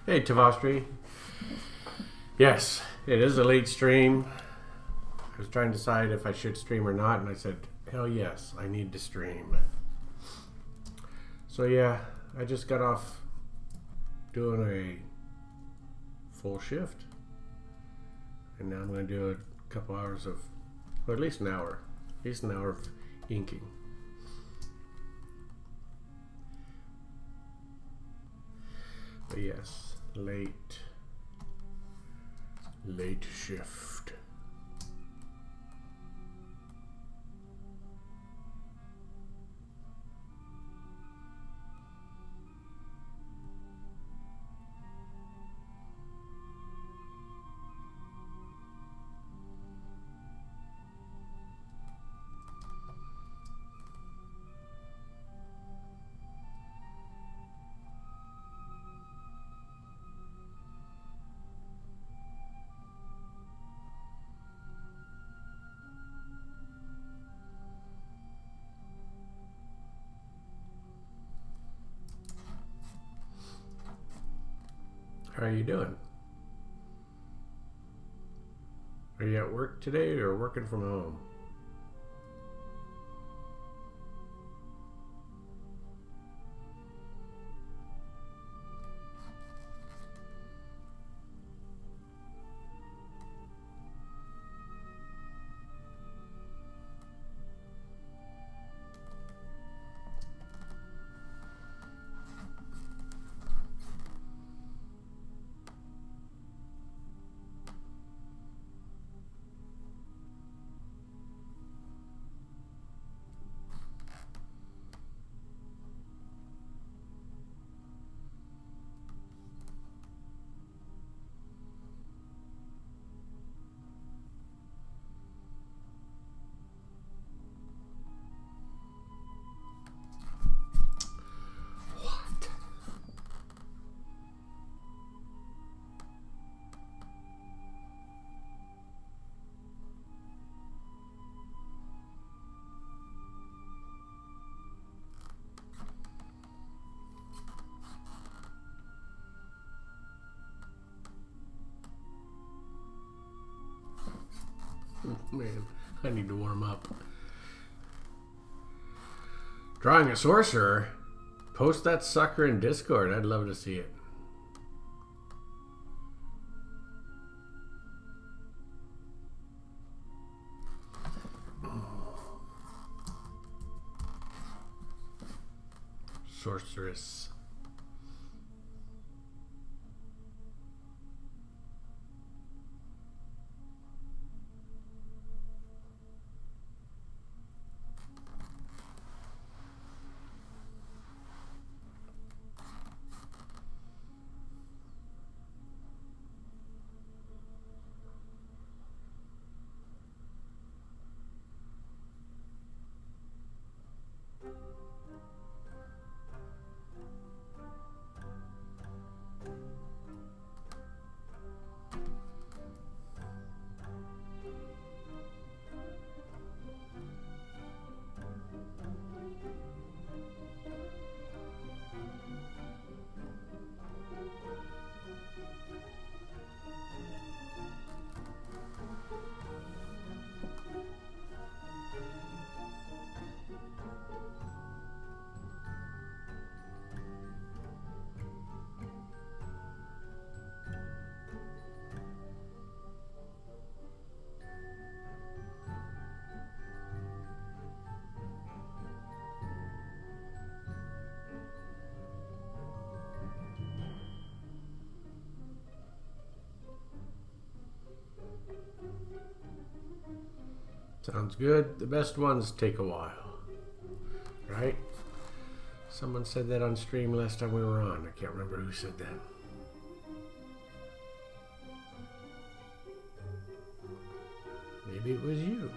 Hey, Tavastri. Yes, it is a late stream. I was trying to decide if I should stream or not, and I said, hell yes, I need to stream. So yeah, I just got off doing a full shift. And now I'm going to do a couple hours of, or at least an hour of inking. But yes, late shift. How are you doing? Are you at work today or working from home? Man, I need to warm up. Drawing a sorcerer? Post that sucker in Discord. I'd love to see it. Sorceress. Sounds good. The best ones take a while, right? Someone said that on stream last time we were on. I can't remember who said that. Maybe it was you.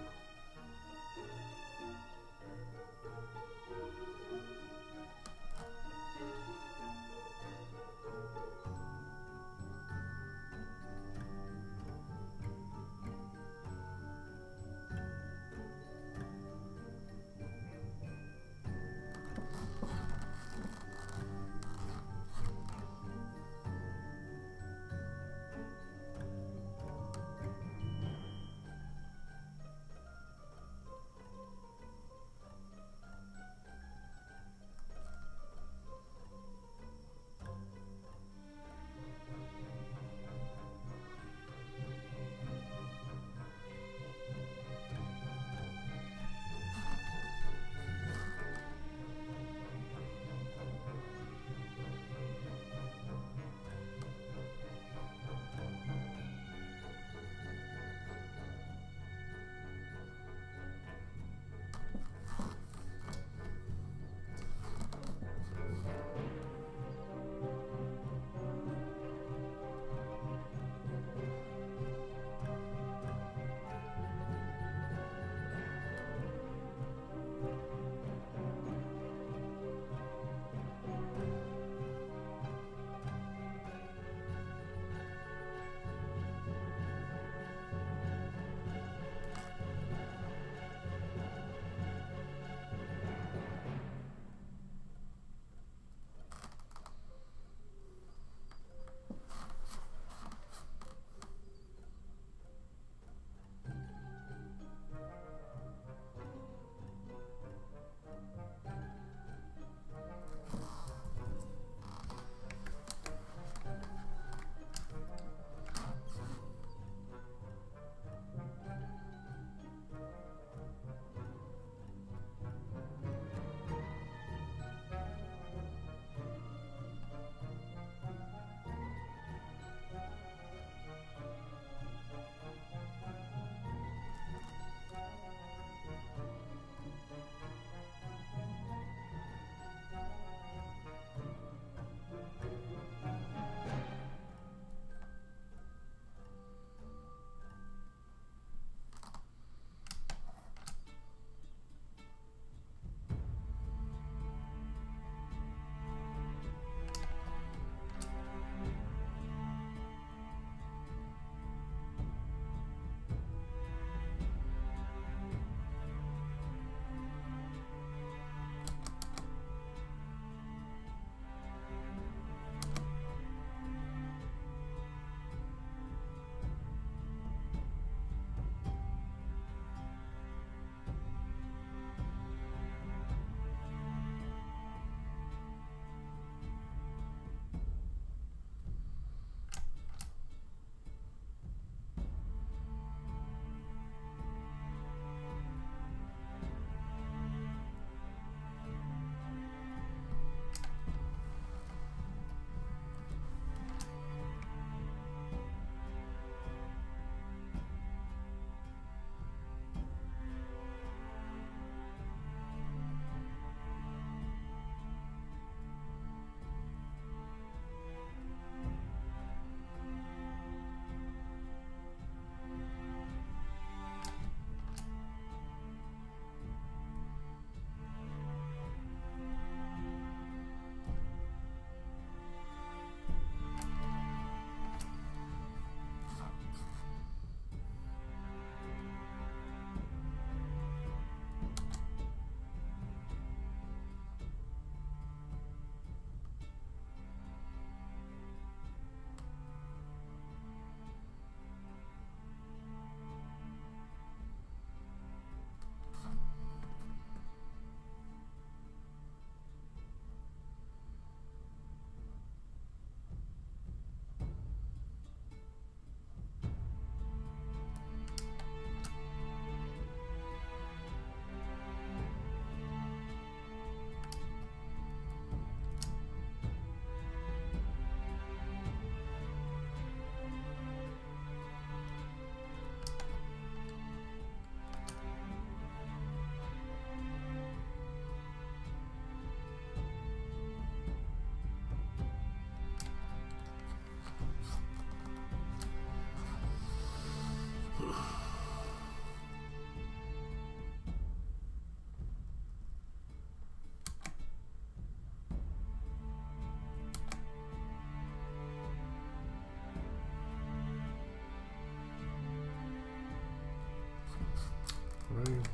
Right.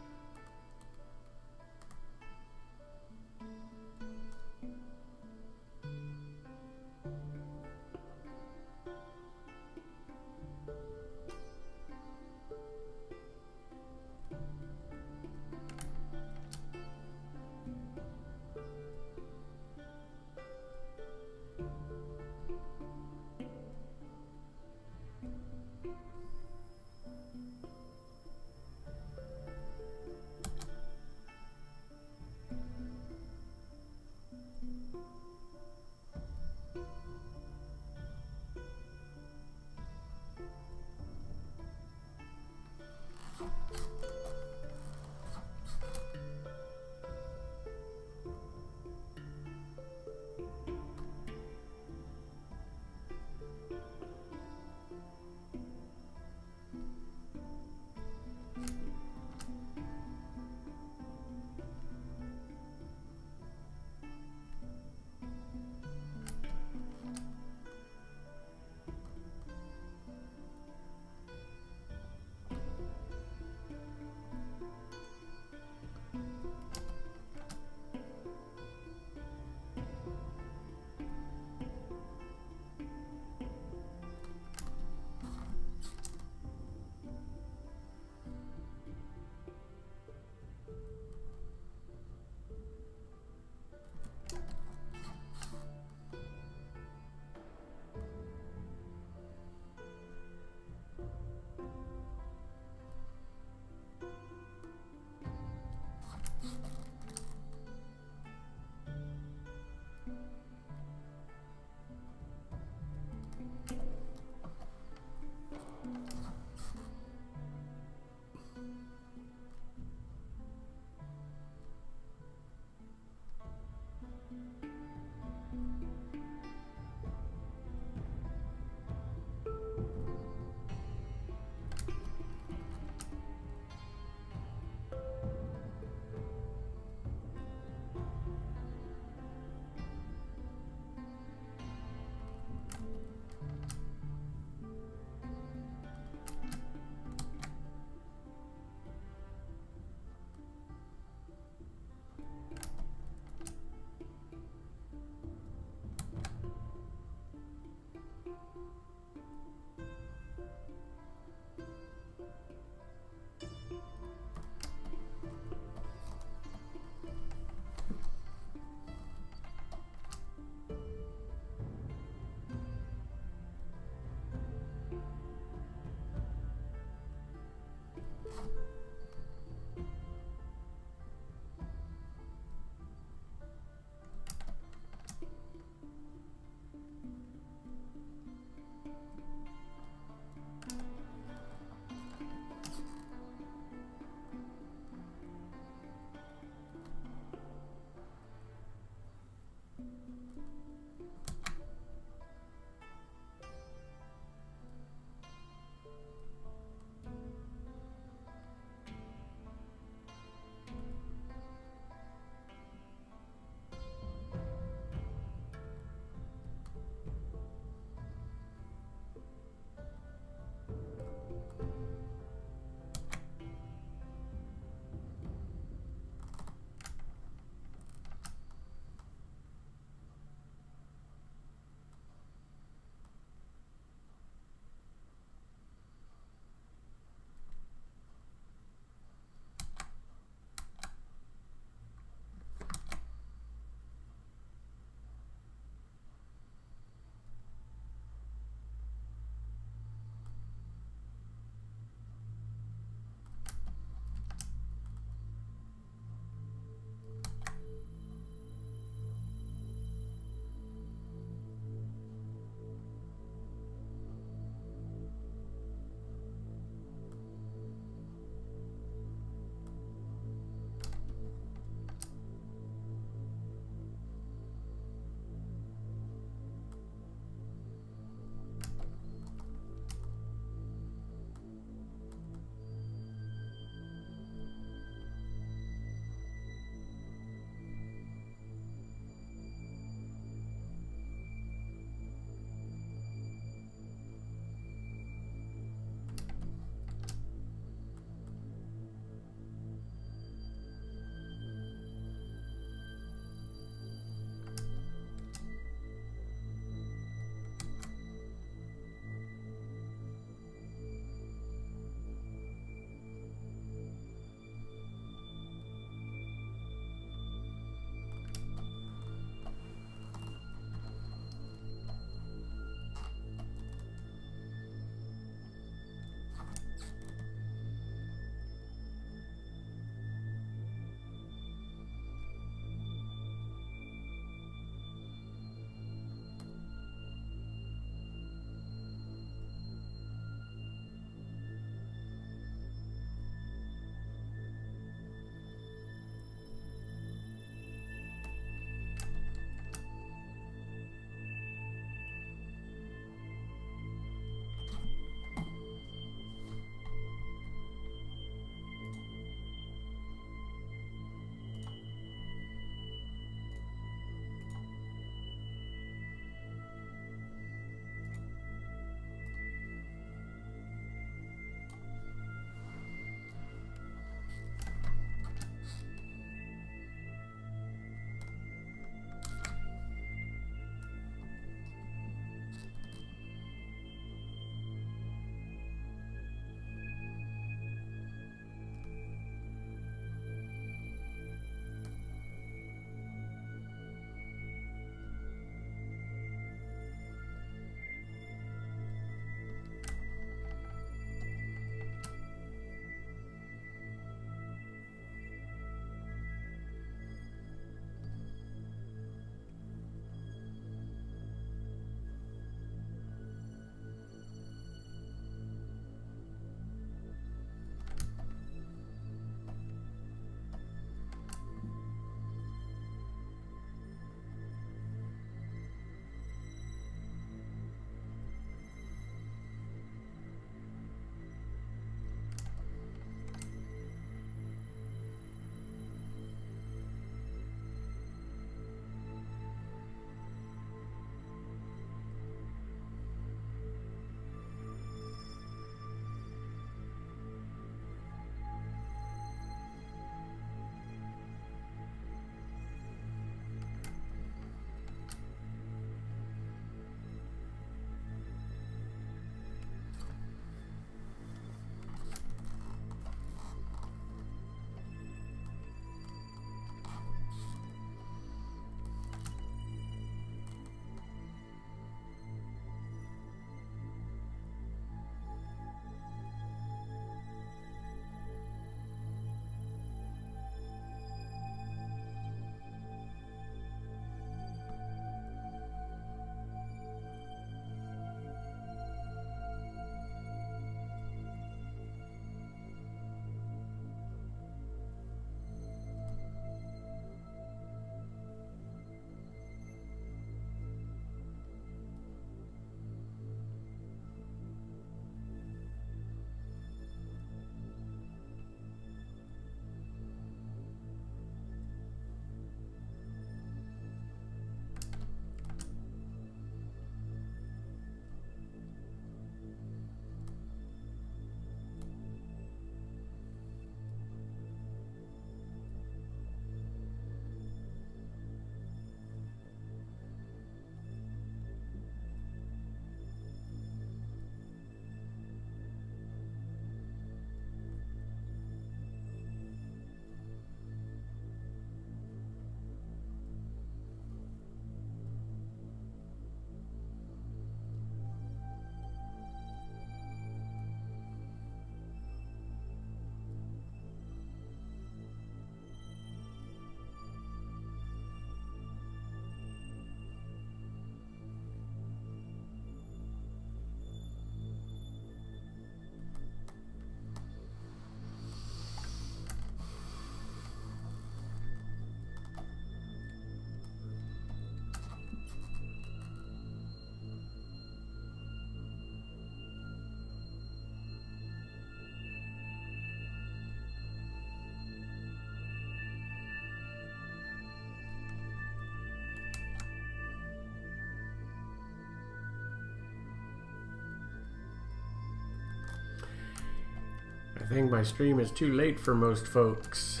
I think my stream is too late for most folks.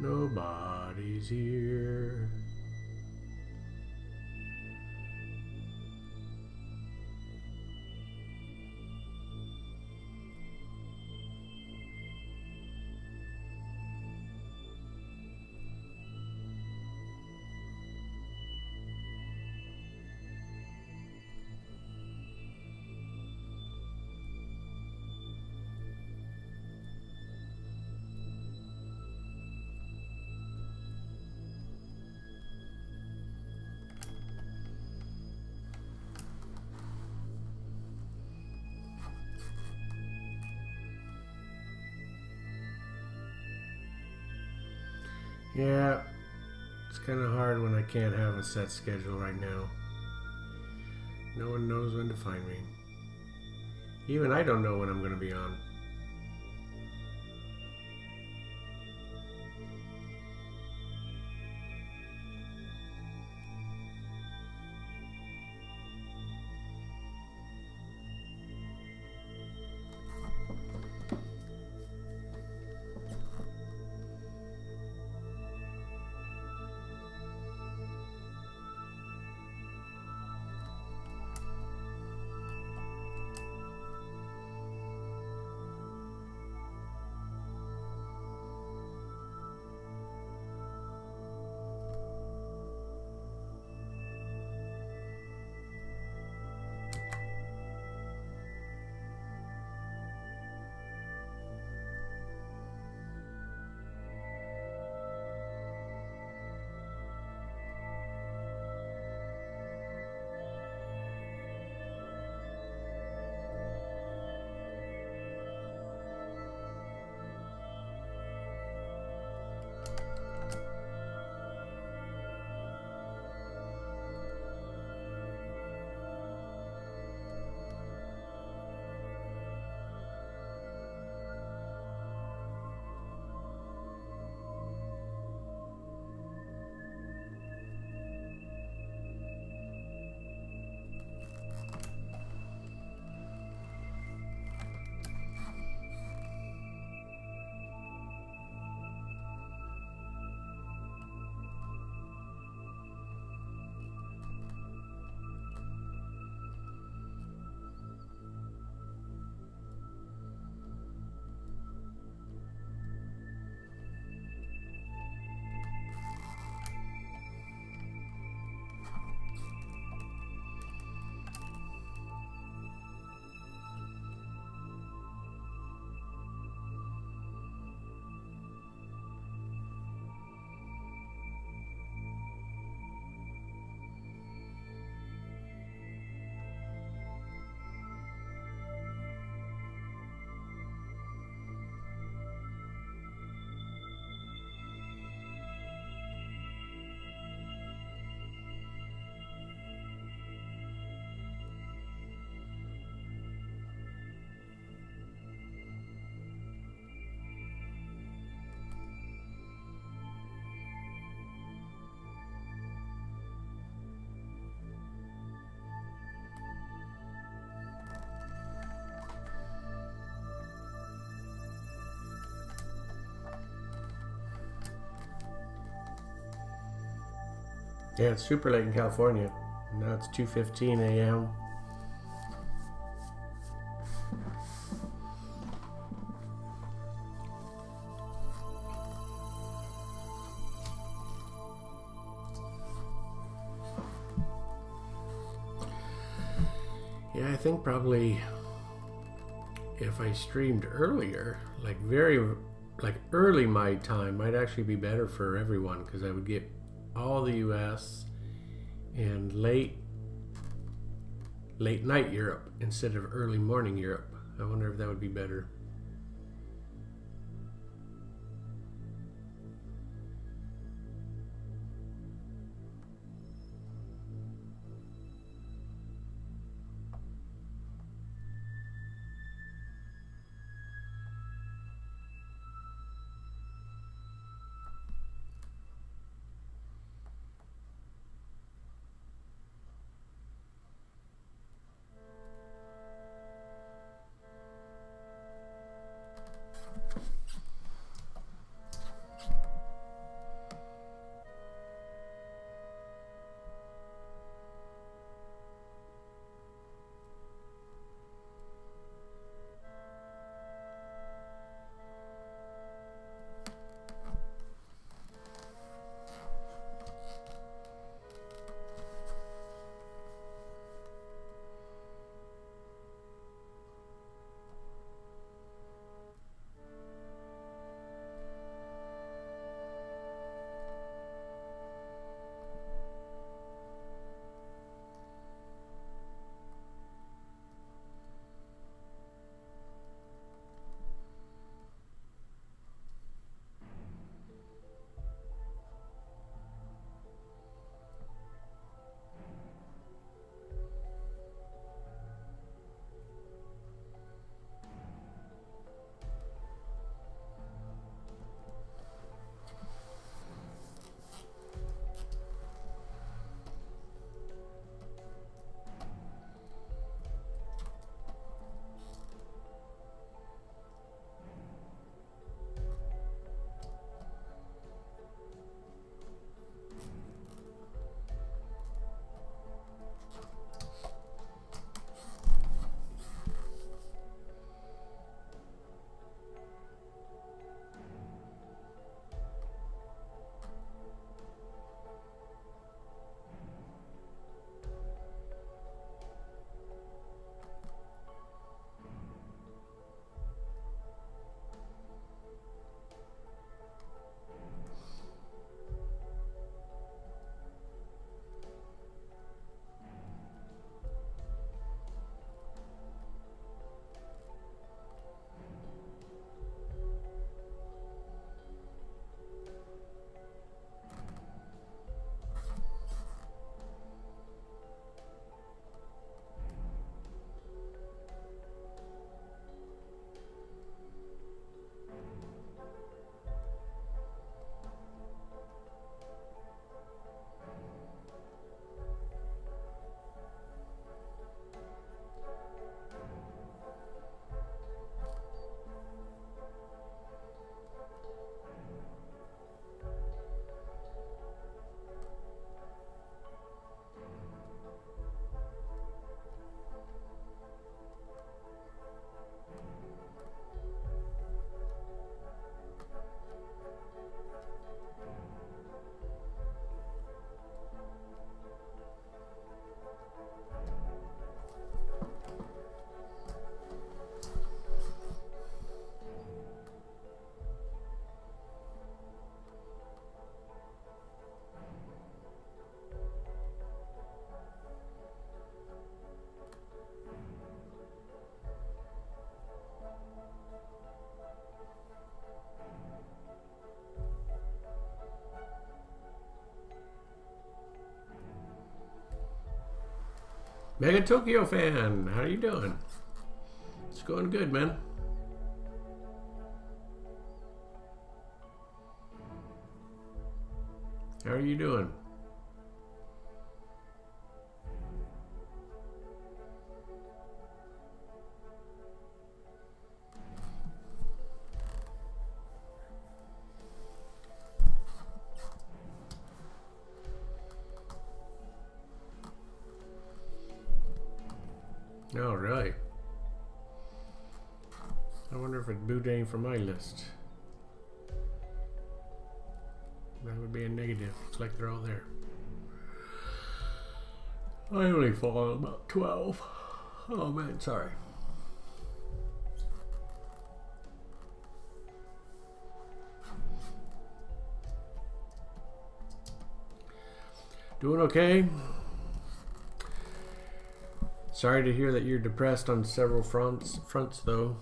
Nobody's here. Yeah, it's kind of hard when I can't have a set schedule right now. No one knows when to find me. Even I don't know when I'm going to be on. Yeah, it's super late in California. Now it's 2:15 a.m. Yeah, I think probably if I streamed earlier, like early my time, might actually be better for everyone because I would get all the US and late night Europe instead of early morning Europe. I wonder if that would be better. Mega Tokyo fan, how are you doing? It's going good, man. How are you doing? All right. I wonder if it booted any from my list. That would be a negative. Looks like they're all there. I only follow about 12. Oh man, sorry. Doing okay? Sorry to hear that you're depressed on several fronts though.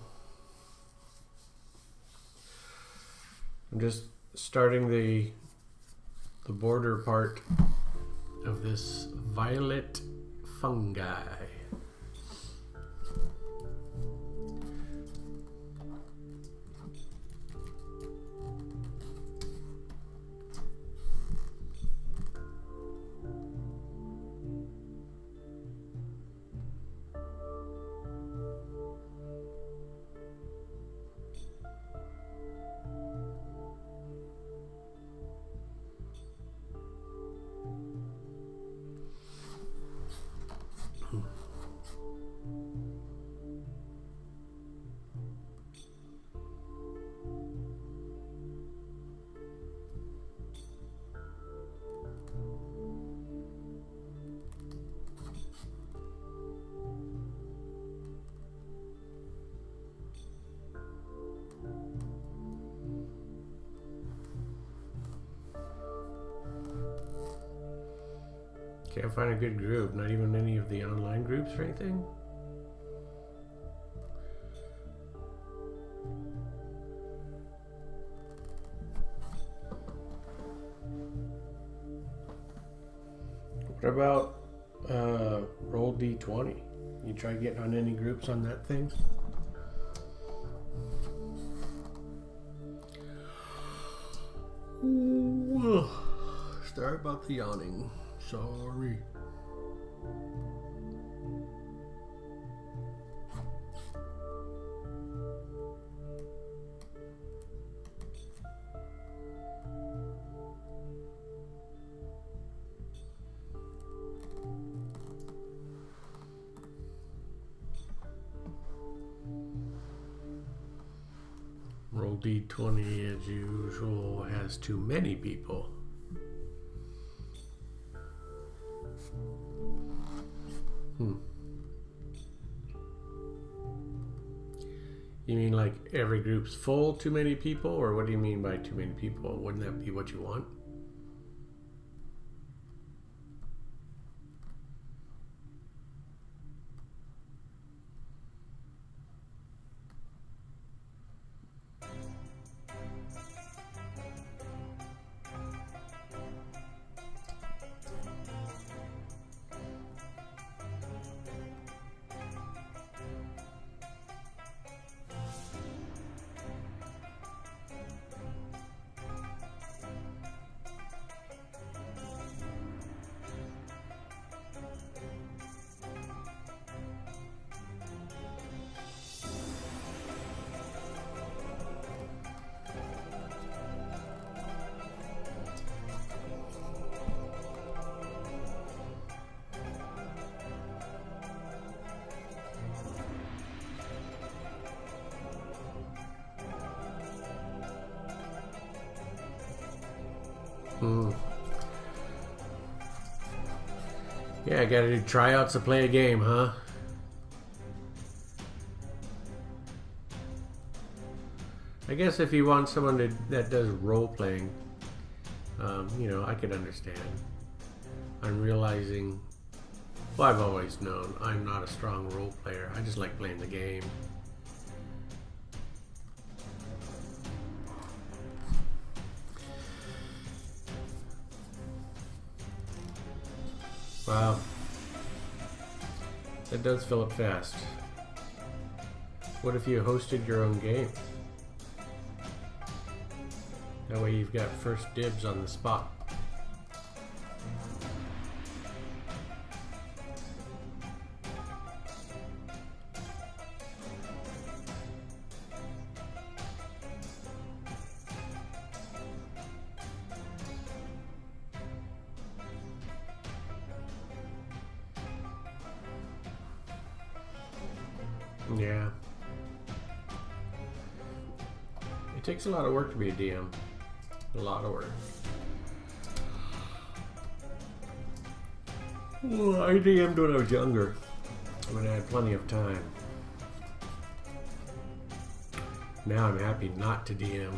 I'm just starting the border part of this violet fungi. Can't find a good group, not even any of the online groups or anything. What about roll D20? You try getting on any groups on that thing? Ooh, sorry about the yawning. Sorry. Roll D20 as usual has too many people. You mean like every group's full, too many people? Or what do you mean by too many people? Wouldn't that be what you want? Yeah, I gotta do tryouts to play a game, huh? I guess if you want someone that does role playing, you know, I could understand. I'm realizing, well, I've always known I'm not a strong role player. I just like playing the game. Wow. It does fill up fast. What if you hosted your own game? That way you've got first dibs on the spot. Yeah. It takes a lot of work to be a DM. A lot of work. Well, I DM'd when I was younger, when I had plenty of time. Now I'm happy not to DM.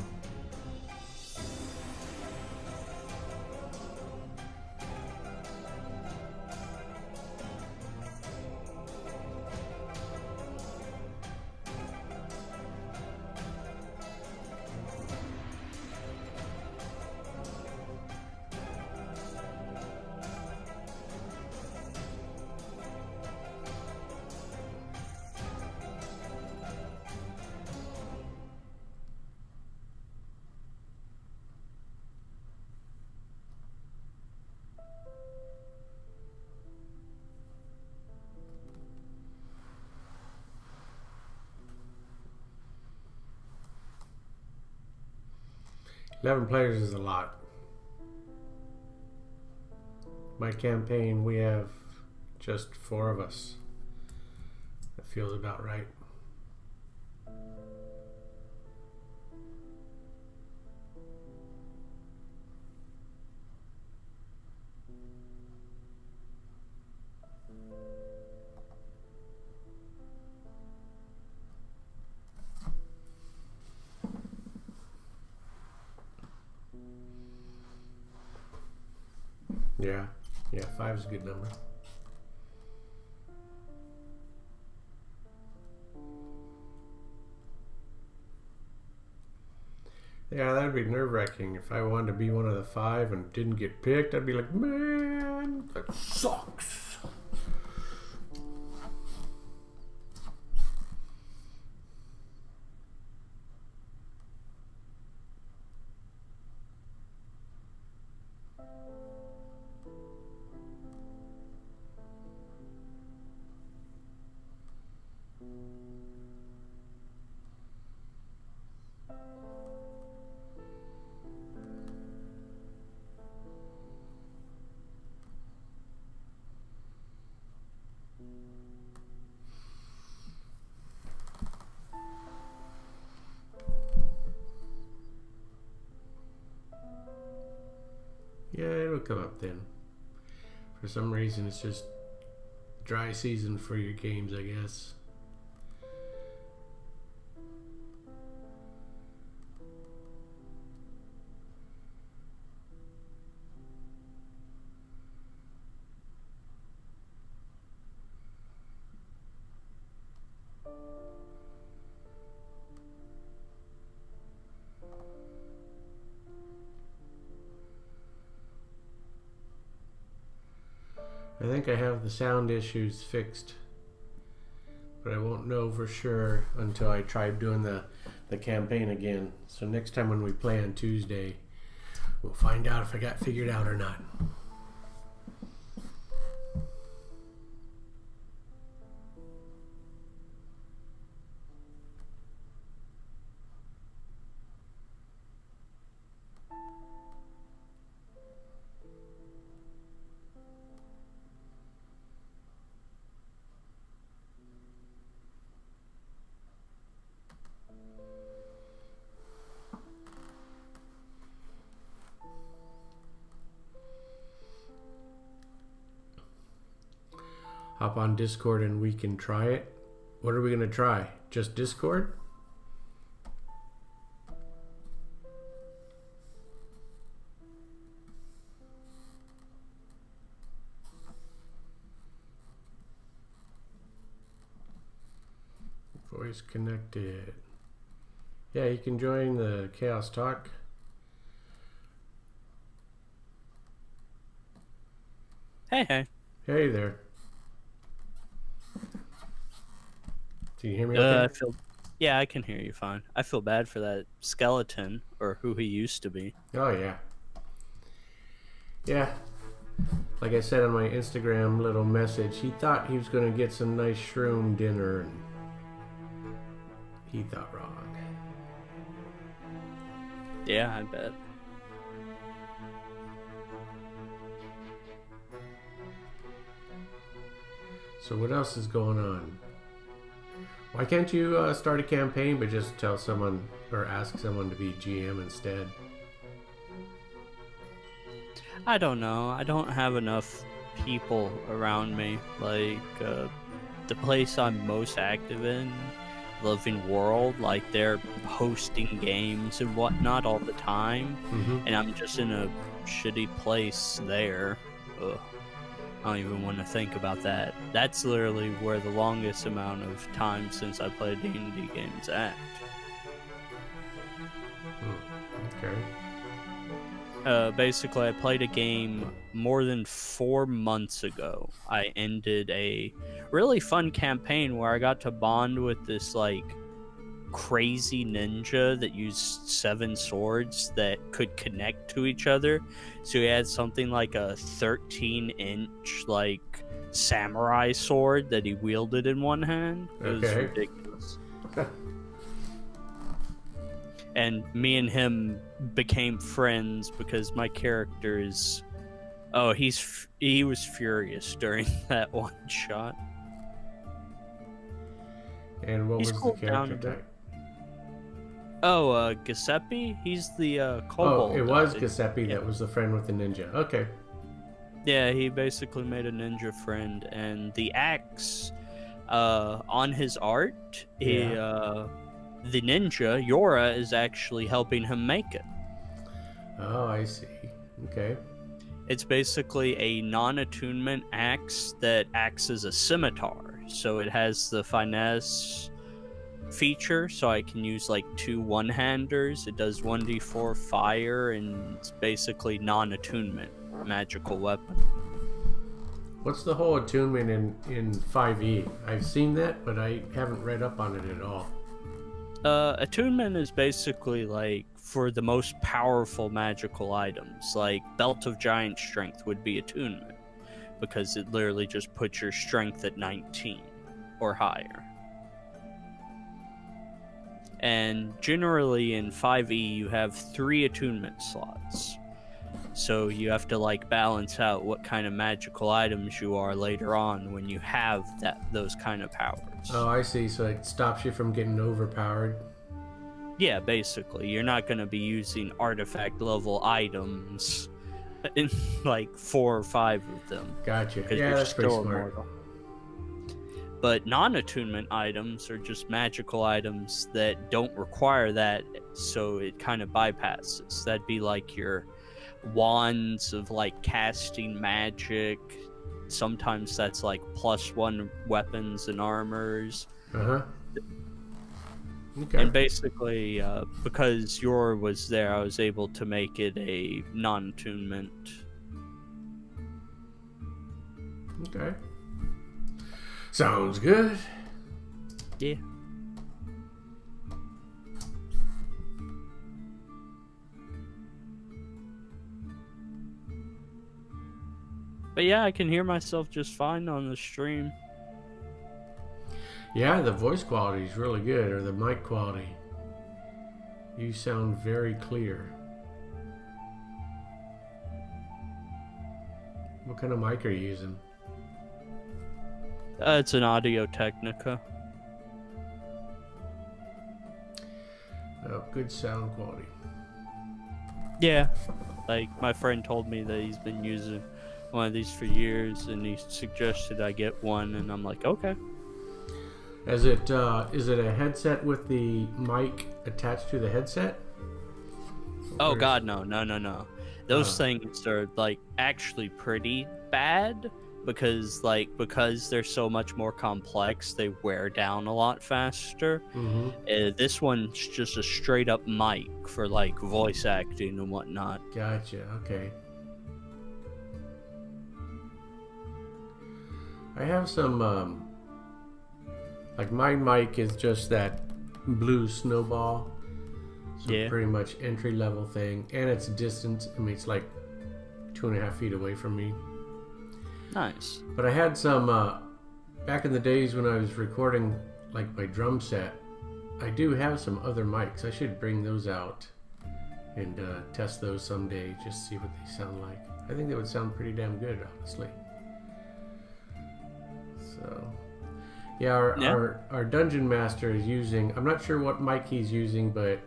$11 players is a lot. My campaign, we have just 4 of us. That feels about right. Yeah, 5 is a good number. Yeah, that'd be nerve-wracking. If I wanted to be one of the 5 and didn't get picked, I'd be like, man, that sucks. Yeah, it'll come up then. For some reason, it's just dry season for your games, I guess. I think I have the sound issues fixed, but I won't know for sure until I try doing the campaign again. So next time when we play on Tuesday, we'll find out if I got figured out or not. Hop on Discord and we can try it. What are we going to try? Just Discord? Voice connected. Yeah, you can join the Chaos Talk. Hey. Hey there. Can you hear me okay? Yeah, I can hear you fine. I feel bad for that skeleton, or who he used to be. Oh, yeah. Yeah. Like I said on my Instagram little message, he thought he was going to get some nice shroom dinner, and he thought wrong. Yeah, I bet. So what else is going on? Why can't you start a campaign but just tell someone or ask someone to be GM instead? I don't know. I don't have enough people around me. Like, the place I'm most active in, Living World, like, they're hosting games and whatnot all the time. And I'm just in a shitty place there. Ugh. I don't even want to think about that. That's literally where the longest amount of time since I played D&D games at. Okay. Basically, I played a game more than 4 months ago. I ended a really fun campaign where I got to bond with this, like, crazy ninja that used 7 swords that could connect to each other. So he had something like a 13-inch, like, samurai sword that he wielded in one hand. It was ridiculous. And me and him became friends because my character is... Oh, he was furious during that one shot. And what was the character type? Oh, Giuseppe? He's the kobold. Oh, it was Giuseppe that was the friend with the ninja. Okay. Yeah, he basically made a ninja friend, and the axe on his art, the ninja, Yora, is actually helping him make it. Oh, I see. Okay. It's basically a non-attunement axe that acts as a scimitar. So it has the finesse feature, so I can use like 2 one-handers. It does 1d4 fire, and it's basically non-attunement magical weapon. What's the whole attunement in 5e? I've seen that, but I haven't read up on it at all. Attunement is basically like for the most powerful magical items, like Belt of Giant Strength would be attunement, because it literally just puts your strength at 19 or higher. And generally in 5e you have 3 attunement slots. So you have to like balance out what kind of magical items you are later on when you have those kind of powers. Oh, I see. So it stops you from getting overpowered. Yeah, basically. You're not going to be using artifact level items in like 4 or 5 of them. Gotcha. Yeah, that's pretty smart. Immortal. But non-attunement items are just magical items that don't require that, so it kind of bypasses. That'd be like your wands of like casting magic. Sometimes that's like +1 weapons and armors. Okay. And basically, because Yor was there, I was able to make it a non-attunement. Okay. Sounds good. Yeah. But yeah, I can hear myself just fine on the stream. Yeah, the voice quality is really good, or the mic quality. You sound very clear. What kind of mic are you using? It's an Audio Technica. Oh, good sound quality. Yeah, like my friend told me that he's been using one of these for years, and he suggested I get one, and I'm like, okay. Is it a headset with the mic attached to the headset? Oh God, no. Those things are like actually pretty bad because they're so much more complex, they wear down a lot faster. This one's just a straight up mic for like voice acting and whatnot. Gotcha. Okay. I have some Like my mic is just that blue snowball. So Yeah. pretty much entry level thing. And it's distance. I mean, it's like 2.5 feet away from me. Nice. But I had some, back in the days when I was recording like my drum set, I do have some other mics. I should bring those out and test those someday, just see what they sound like. I think they would sound pretty damn good, honestly. So, yeah, our dungeon master is using, I'm not sure what mic he's using, but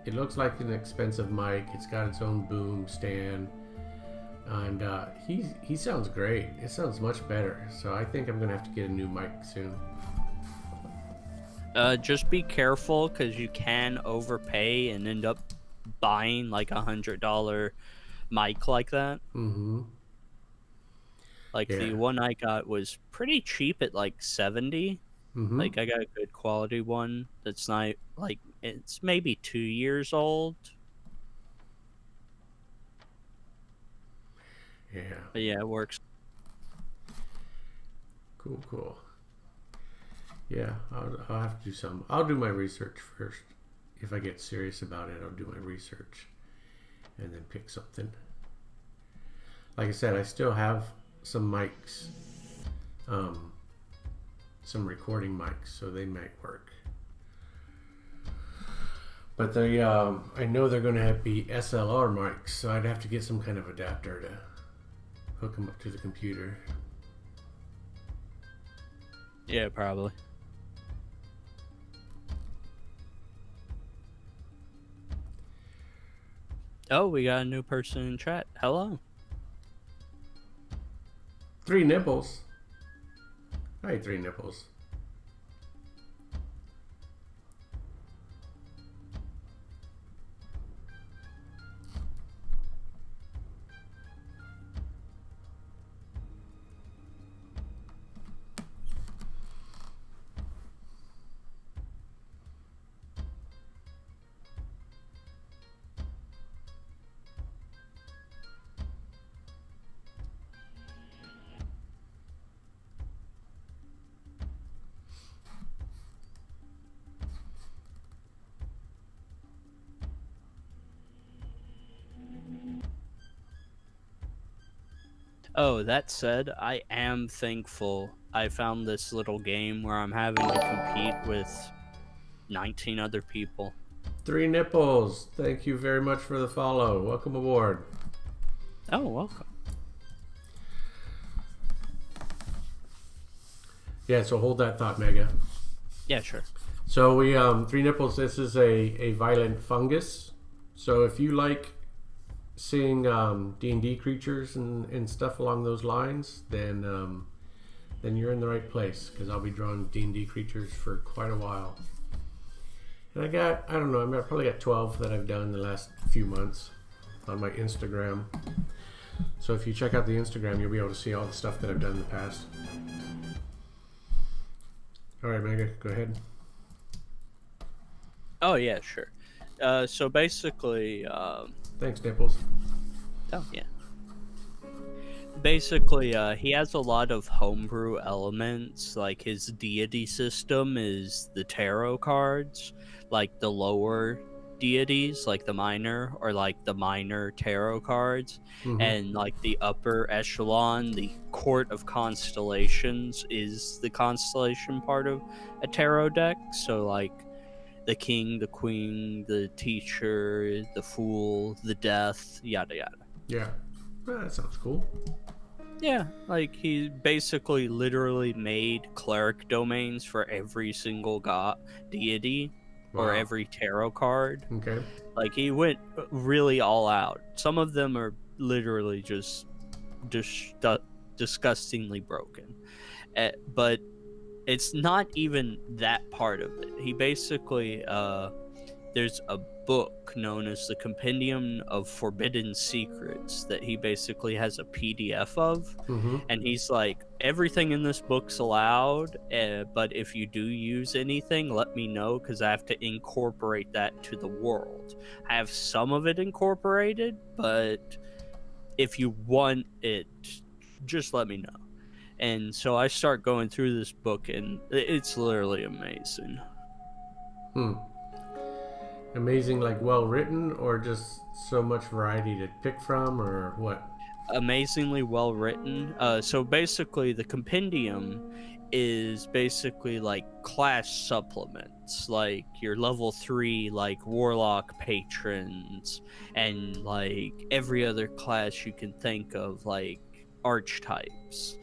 it looks like an expensive mic. It's got its own boom stand, and he sounds great. It sounds much better. So I think I'm gonna have to get a new mic soon. Just be careful, because you can overpay and end up buying like $100 mic like that. Mm-hmm. Like Yeah. the one I got was pretty cheap at like 70. Mm-hmm. Like I got a good quality one that's not like, it's maybe 2 years old. Yeah. But yeah, it works. Cool. Yeah, I'll have to do some. I'll do my research first. If I get serious about it, I'll do my research and then pick something. Like I said, I still have some mics, some recording mics, so they might work. But they, I know they're going to be SLR mics, so I'd have to get some kind of adapter to hook them up to the computer. Yeah, probably. Oh, we got a new person in chat. Hello. 3 nipples. Hi, 3 nipples. Oh, that said, I am thankful I found this little game where I'm having to compete with 19 other people. 3 nipples. Thank you very much for the follow. Welcome aboard. Oh, welcome. Yeah, so hold that thought, Mega. Yeah, sure. So we 3 nipples. This is a violent fungus. So if you like seeing D&D creatures and stuff along those lines, then you're in the right place, because I'll be drawing D&D creatures for quite a while. And I don't know, I probably got 12 that I've done in the last few months on my Instagram. So if you check out the Instagram, you'll be able to see all the stuff that I've done in the past. All right, Mega, go ahead. Oh, yeah, sure. So basically, Thanks, Nipples. oh, yeah. Basically, he has a lot of homebrew elements. Like, his deity system is the tarot cards, like the lower deities, like the minor, or like the minor tarot cards. Mm-hmm. And like the upper echelon, the court of constellations, is the constellation part of a tarot deck. So like the king, the queen, the teacher, the fool, the death, yada yada. Yeah, well, that sounds cool. Yeah, like he basically literally made cleric domains for every single god deity. Wow. Or every tarot card. Okay. Like he went really all out. Some of them are literally just disgustingly broken. But it's not even that part of it. He basically there's a book known as the Compendium of Forbidden Secrets that he basically has a PDF of. Mm-hmm. And he's like, everything in this book's allowed, but if you do use anything, let me know, because I have to incorporate that to the world. I have some of it incorporated, but if you want it, just let me know. And so I start going through this book, and it's literally amazing. Amazing, like well written, or just so much variety to pick from, or what? Amazingly well written. So basically, the compendium is basically like class supplements, like your level 3 like warlock patrons, and like every other class you can think of, like archetypes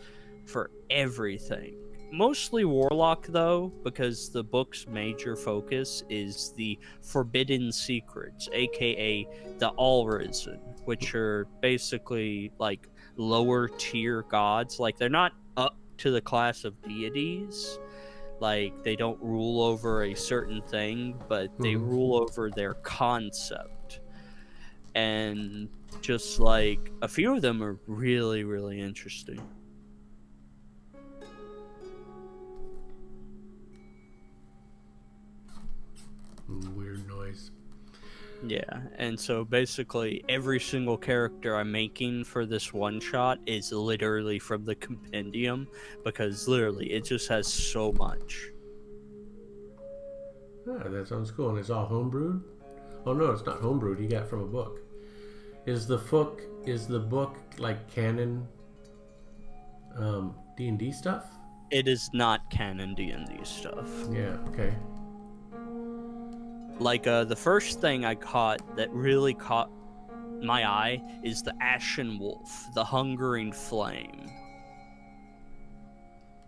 for everything. Mostly warlock though, because the book's major focus is the forbidden secrets, aka the all risen, which are basically like lower tier gods. Like they're not up to the class of deities, like they don't rule over a certain thing, but they rule over their concept. And just like a few of them are really, really interesting. Weird noise. Yeah, and so basically every single character I'm making for this one shot is literally from the compendium, because literally it just has so much. Ah, that sounds cool. And it's all homebrewed? Oh no, it's not homebrewed. You got it from a book. Is the book like canon D&D stuff? It is not canon D&D stuff. Yeah, okay. Like the first thing I caught that really caught my eye is the Ashen Wolf, the Hungering Flame.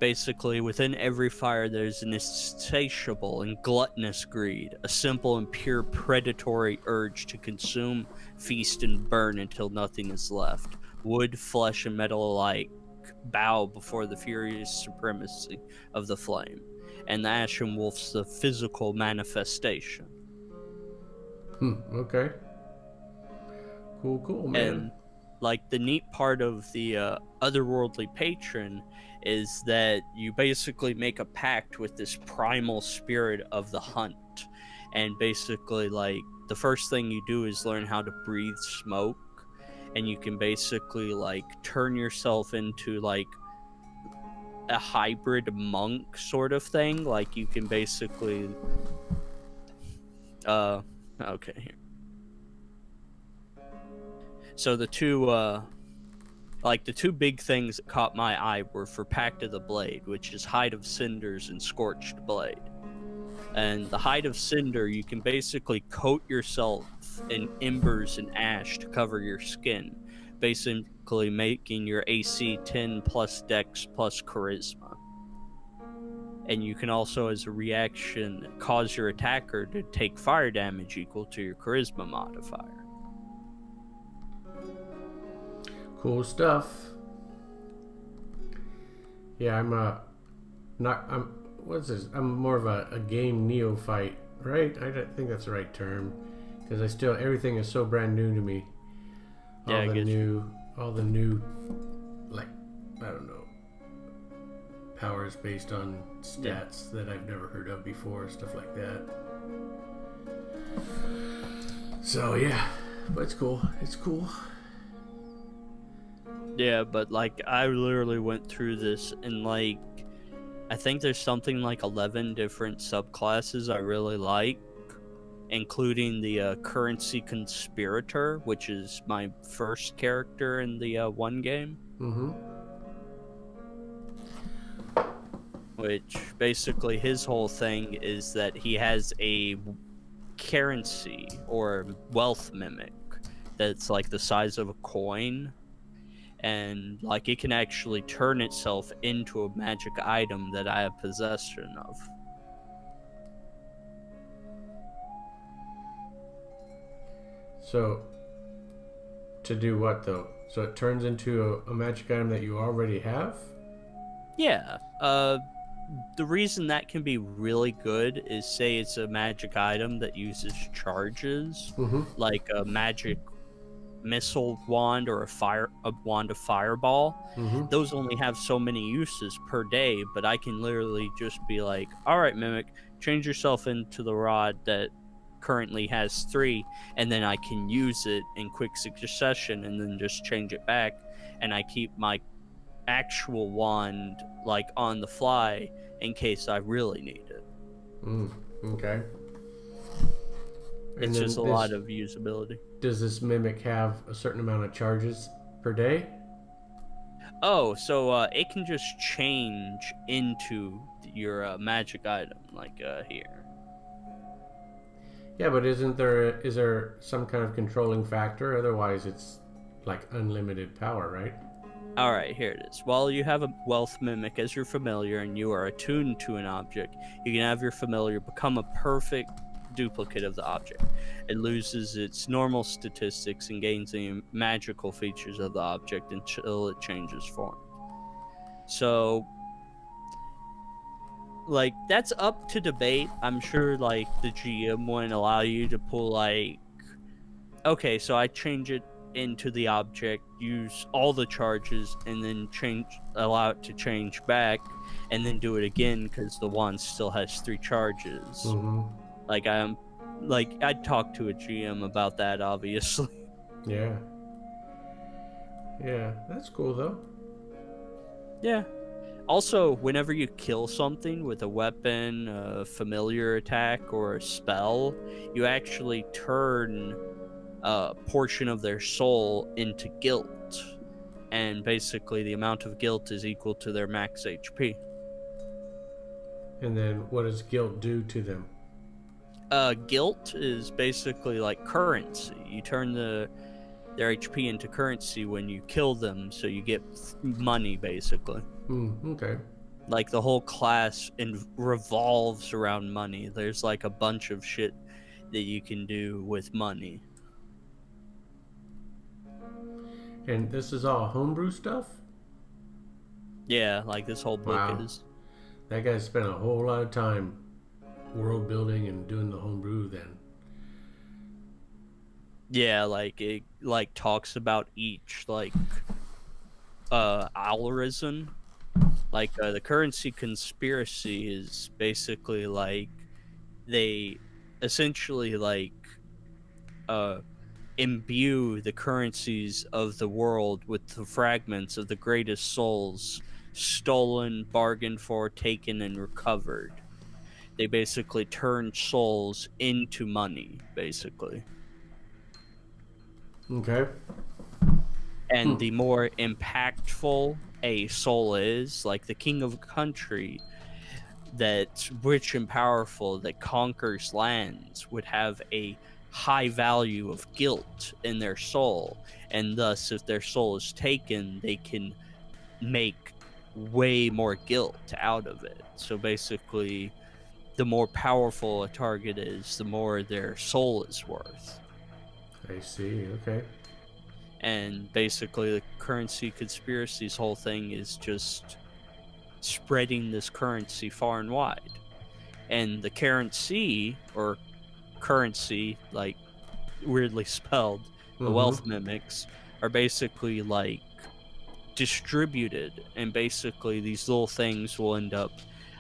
Basically, within every fire there's an insatiable and gluttonous greed, a simple and pure predatory urge to consume, feast, and burn until nothing is left. Wood, flesh, and metal alike bow before the furious supremacy of the flame, and the Ashen Wolf's the physical manifestation. Okay. Cool, man. And like the neat part of the otherworldly patron is that you basically make a pact with this primal spirit of the hunt, and basically like the first thing you do is learn how to breathe smoke, and you can basically like turn yourself into like a hybrid monk sort of thing. Like you can basically okay, here. So the two big things that caught my eye were for Pact of the Blade, which is Hide of Cinders and Scorched Blade. And the Hide of Cinder, you can basically coat yourself in embers and ash to cover your skin, basically making your AC 10 plus Dex plus Charisma. And you can also, as a reaction, cause your attacker to take fire damage equal to your Charisma modifier. Cool stuff. Yeah, I'm what's this? I'm more of a game neophyte, right? I don't think that's the right term, because everything is so brand new to me. All the new, like, I don't know, powers based on stats that I've never heard of before, stuff like that. So yeah, but it's cool. It's cool. Yeah, but like I literally went through this, and like I think there's something like 11 different subclasses I really like, including the Currency Conspirator, which is my first character in the one game. Which basically his whole thing is that he has a currency or wealth mimic that's like the size of a coin, and like it can actually turn itself into a magic item that I have possession of. So to do what though? So it turns into a magic item that you already have? Yeah. The reason that can be really good is, say it's a magic item that uses charges, like a magic missile wand or a wand of fireball. Those only have so many uses per day, but I can literally just be like, all right, Mimic, change yourself into the rod that currently has 3, and then I can use it in quick succession and then just change it back, and I keep my actual wand like on the fly in case I really need it. Okay. It's just a lot of usability. Does this mimic have a certain amount of charges per day? Oh, so it can just change into your magic item, like here. Yeah, but is there some kind of controlling factor? Otherwise, it's like unlimited power, right? All right, here it is. While you have a wealth mimic as your familiar and you are attuned to an object, you can have your familiar become a perfect duplicate of the object. It loses its normal statistics and gains the magical features of the object until it changes form. So, like, that's up to debate. I'm sure, like, the GM wouldn't allow you to pull, like, okay, so I change it into the object, use all the charges, and then allow it to change back, and then do it again because the wand still has 3 charges. Mm-hmm. I'd talk to a GM about that, obviously. Yeah. Yeah, that's cool though. Yeah. Also, whenever you kill something with a weapon, a familiar attack, or a spell, you actually turn a portion of their soul into guilt. And basically, the amount of guilt is equal to their max HP. And then what does guilt do to them? Guilt is basically like currency. You turn their HP into currency when you kill them, so you get money, basically. Okay. Like, the whole class revolves around money. There's like a bunch of shit that you can do with money. And this is all homebrew stuff? Yeah, like this whole book is. That guy spent a whole lot of time world building and doing the homebrew then. Yeah, like it like talks about each like algorithm. Like the currency conspiracy is basically like they essentially like imbue the currencies of the world with the fragments of the greatest souls stolen, bargained for, taken, and recovered. They basically turn souls into money, basically. Okay. And the more impactful a soul is, like the king of a country that's rich and powerful, that conquers lands, would have a high value of guilt in their soul. And thus, if their soul is taken, they can make way more guilt out of it. So basically, the more powerful a target is, the more their soul is worth. I see, okay. And basically the currency conspiracy's whole thing is just spreading this currency far and wide. And the currency, or currency, like weirdly spelled, the wealth mimics, are basically like distributed, and basically these little things will end up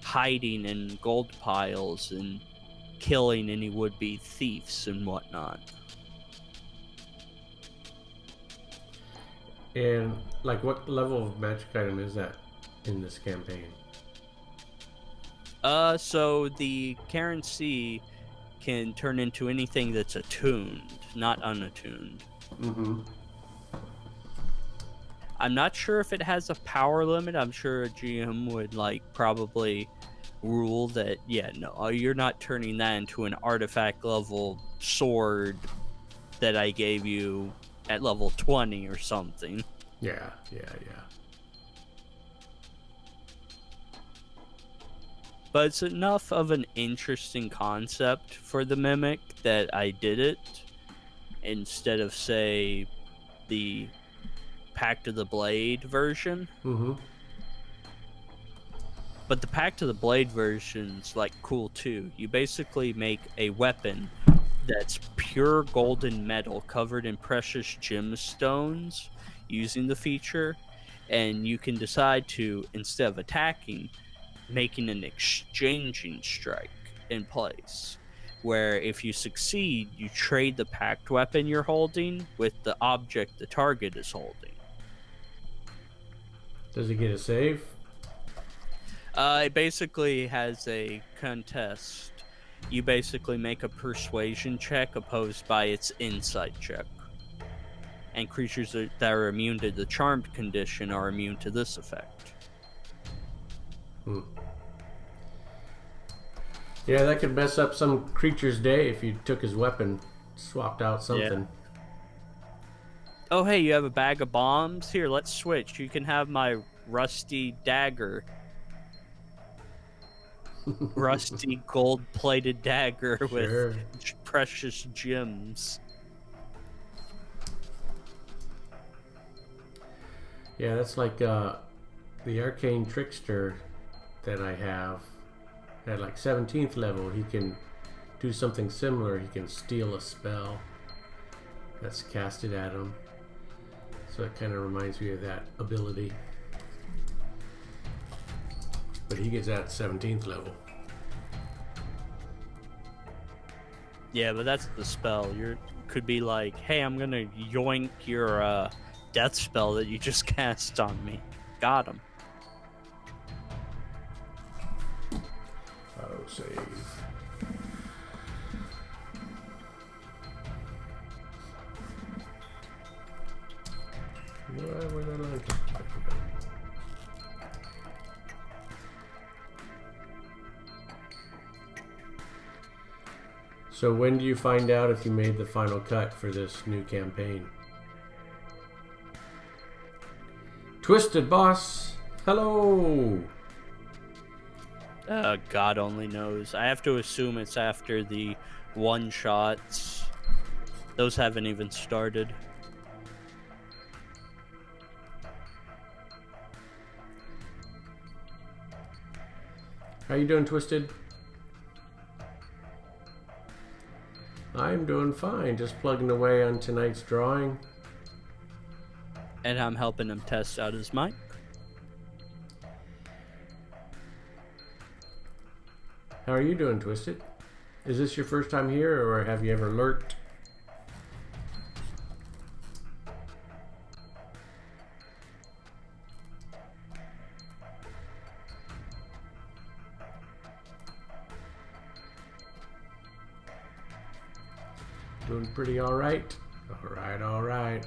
hiding in gold piles and killing any would-be thieves and whatnot. And like, what level of magic item is that in this campaign? So the currency can turn into anything that's attuned, not unattuned. I'm not sure if it has a power limit. I'm sure a GM would like probably rule that, yeah, no, you're not turning that into an artifact level sword that I gave you at level 20 or something. Yeah. But it's enough of an interesting concept for the Mimic that I did it instead of, say, the Pact of the Blade version. But the Pact of the Blade version's like cool too. You basically make a weapon that's pure golden metal covered in precious gemstones using the feature, and you can decide to, instead of attacking, making an exchanging strike in place, where if you succeed, you trade the packed weapon you're holding with the object the target is holding. Does he get a save? It basically has a contest. You basically make a persuasion check opposed by its insight check. And creatures that are immune to the charmed condition are immune to this effect. Yeah, that could mess up some creature's day if you took his weapon, swapped out something. Yeah. Oh, hey, you have a bag of bombs? Here, let's switch. You can have my rusty dagger. Rusty gold-plated dagger Sure. with precious gems. Yeah, that's like the arcane trickster that I have at like 17th level. He can do something similar. He can steal a spell that's casted at him. So it kind of reminds me of that ability. But he gets that at 17th level. Yeah, but that's the spell. Could be like, hey, I'm gonna yoink your death spell that you just cast on me. Got him. Auto save. Why would I like it? So when do you find out if you made the final cut for this new campaign? Twisted Boss, hello! God only knows. I have to assume it's after the one-shots. Those haven't even started. How you doing, Twisted? I'm doing fine, just plugging away on tonight's drawing. And I'm helping him test out his mic. How are you doing, Twisted? Is this your first time here, or have you ever lurked? Doing pretty alright? Alright, alright.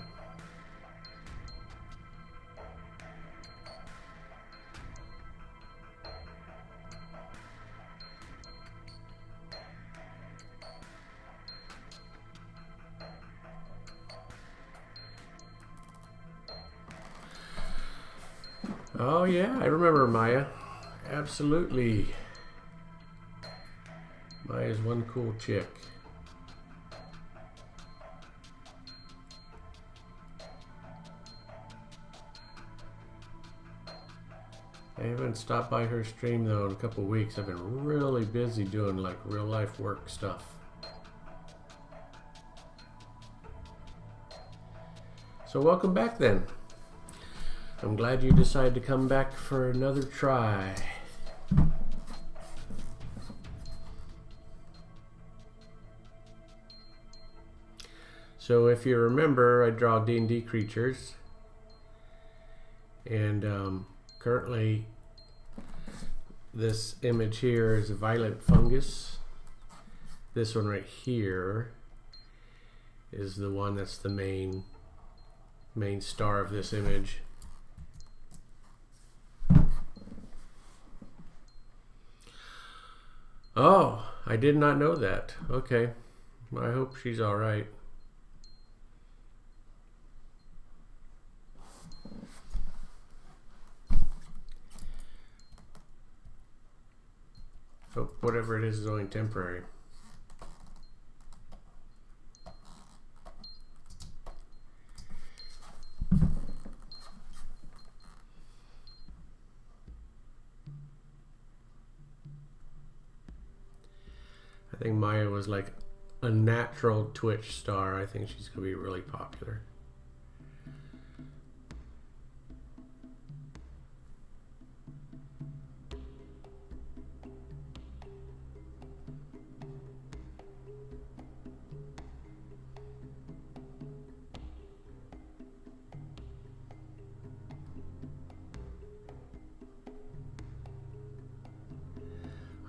Oh yeah, I remember Maya. Absolutely. Maya's one cool chick. I haven't stopped by her stream though in a couple of weeks. I've been really busy doing like real life work stuff. So welcome back then. I'm glad you decided to come back for another try. So if you remember, I draw D&D creatures. And currently this image here is a violent fungus. This one right here is the one that's the main star of this image. Oh, I did not know that. Okay. I hope she's all right. So whatever it is only temporary. I think Maya was like a natural Twitch star. I think she's going to be really popular.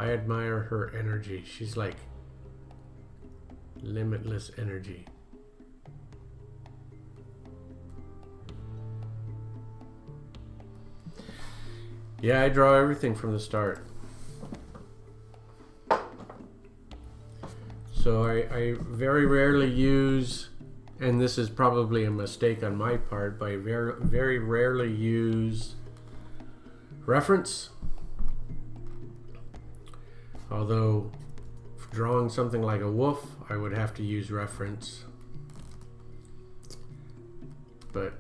I admire her energy. She's like limitless energy. Yeah, I draw everything from the start. So I very rarely use, and this is probably a mistake on my part, but I very rarely use reference. Although drawing something like a wolf, I would have to use reference. But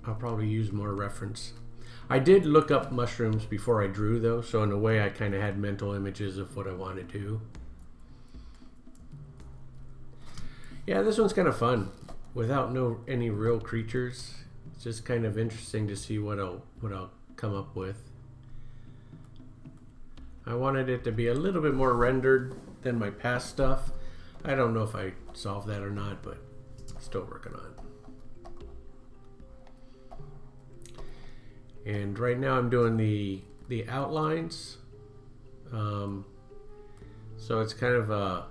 I'll probably use more reference. I did look up mushrooms before I drew though, so in a way I kind of had mental images of what I want to do. Yeah, this one's kind of fun without any real creatures. It's just kind of interesting to see what I'll come up with. I wanted it to be a little bit more rendered than my past stuff. I don't know if I solved that or not, but still working on it. And right now I'm doing the outlines. So it's kind of a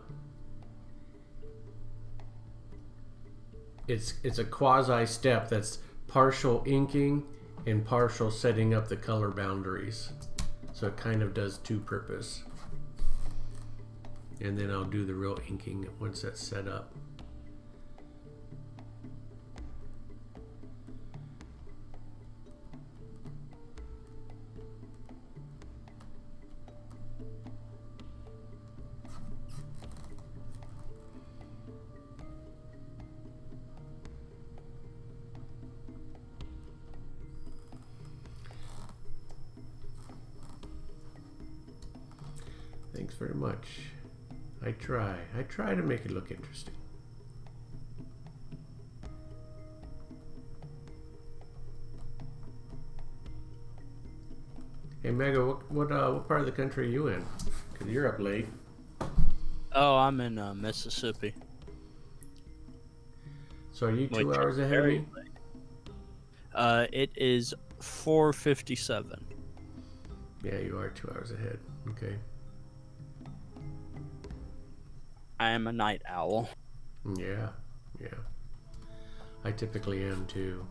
it's a quasi step that's partial inking and partial setting up the color boundaries. So it kind of does two purpose. And then I'll do the real inking once that's set up. Thanks very much. I try to make it look interesting. Hey Mega, what part of the country are you in? Because you're up late. Oh, I'm in Mississippi. So are you 2 hours ahead of me? It is 4:57. Yeah, you are 2 hours ahead. Okay. I am a night owl. Yeah. I typically am too.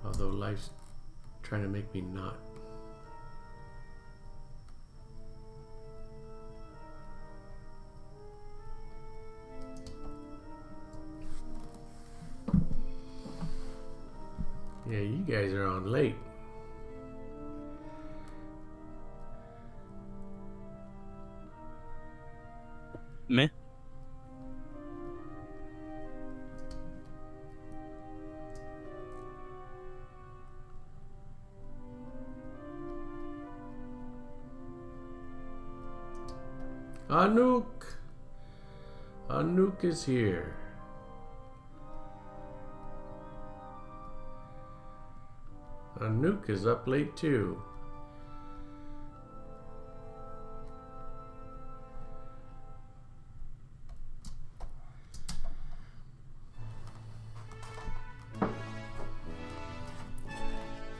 Although life's trying to make me not. Yeah, you guys are on late. Me? Anouk is here. Anouk is up late too.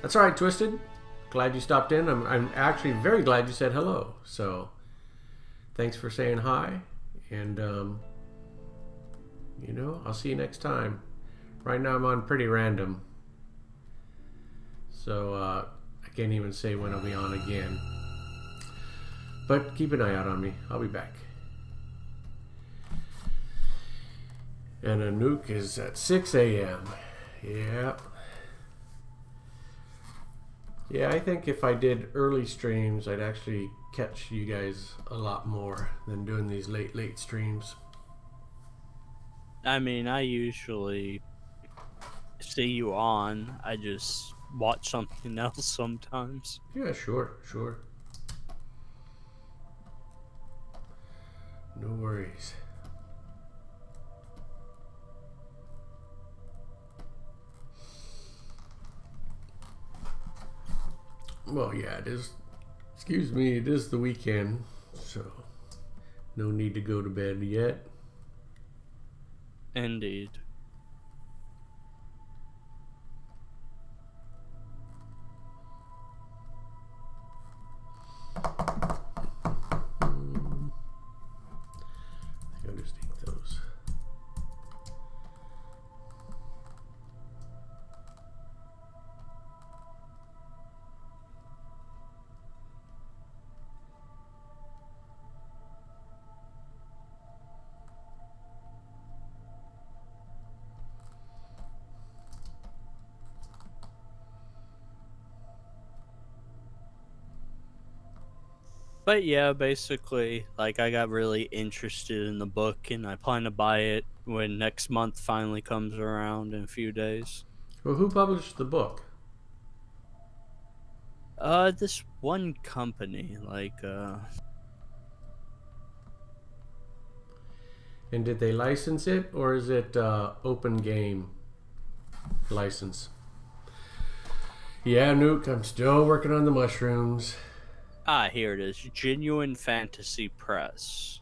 That's all right, Twisted. Glad you stopped in. I'm actually very glad you said hello. So, thanks for saying hi. And, I'll see you next time. Right now I'm on pretty random. So, I can't even say when I'll be on again. But keep an eye out on me. I'll be back. And Anouk is at 6 a.m. Yeah. Yeah, I think if I did early streams, I'd actually catch you guys a lot more than doing these late streams. I mean, I usually see you on. I just watch something else sometimes. Yeah, sure. No worries. Well, yeah, it is. Excuse me, it is the weekend, so no need to go to bed yet. Indeed. But yeah, basically, like I got really interested in the book, and I plan to buy it when next month finally comes around in a few days. Well, who published the book? This one company, like, And did they license it, or is it open game license? Yeah, Nuke, I'm still working on the mushrooms. here it is, Genuine Fantasy Press.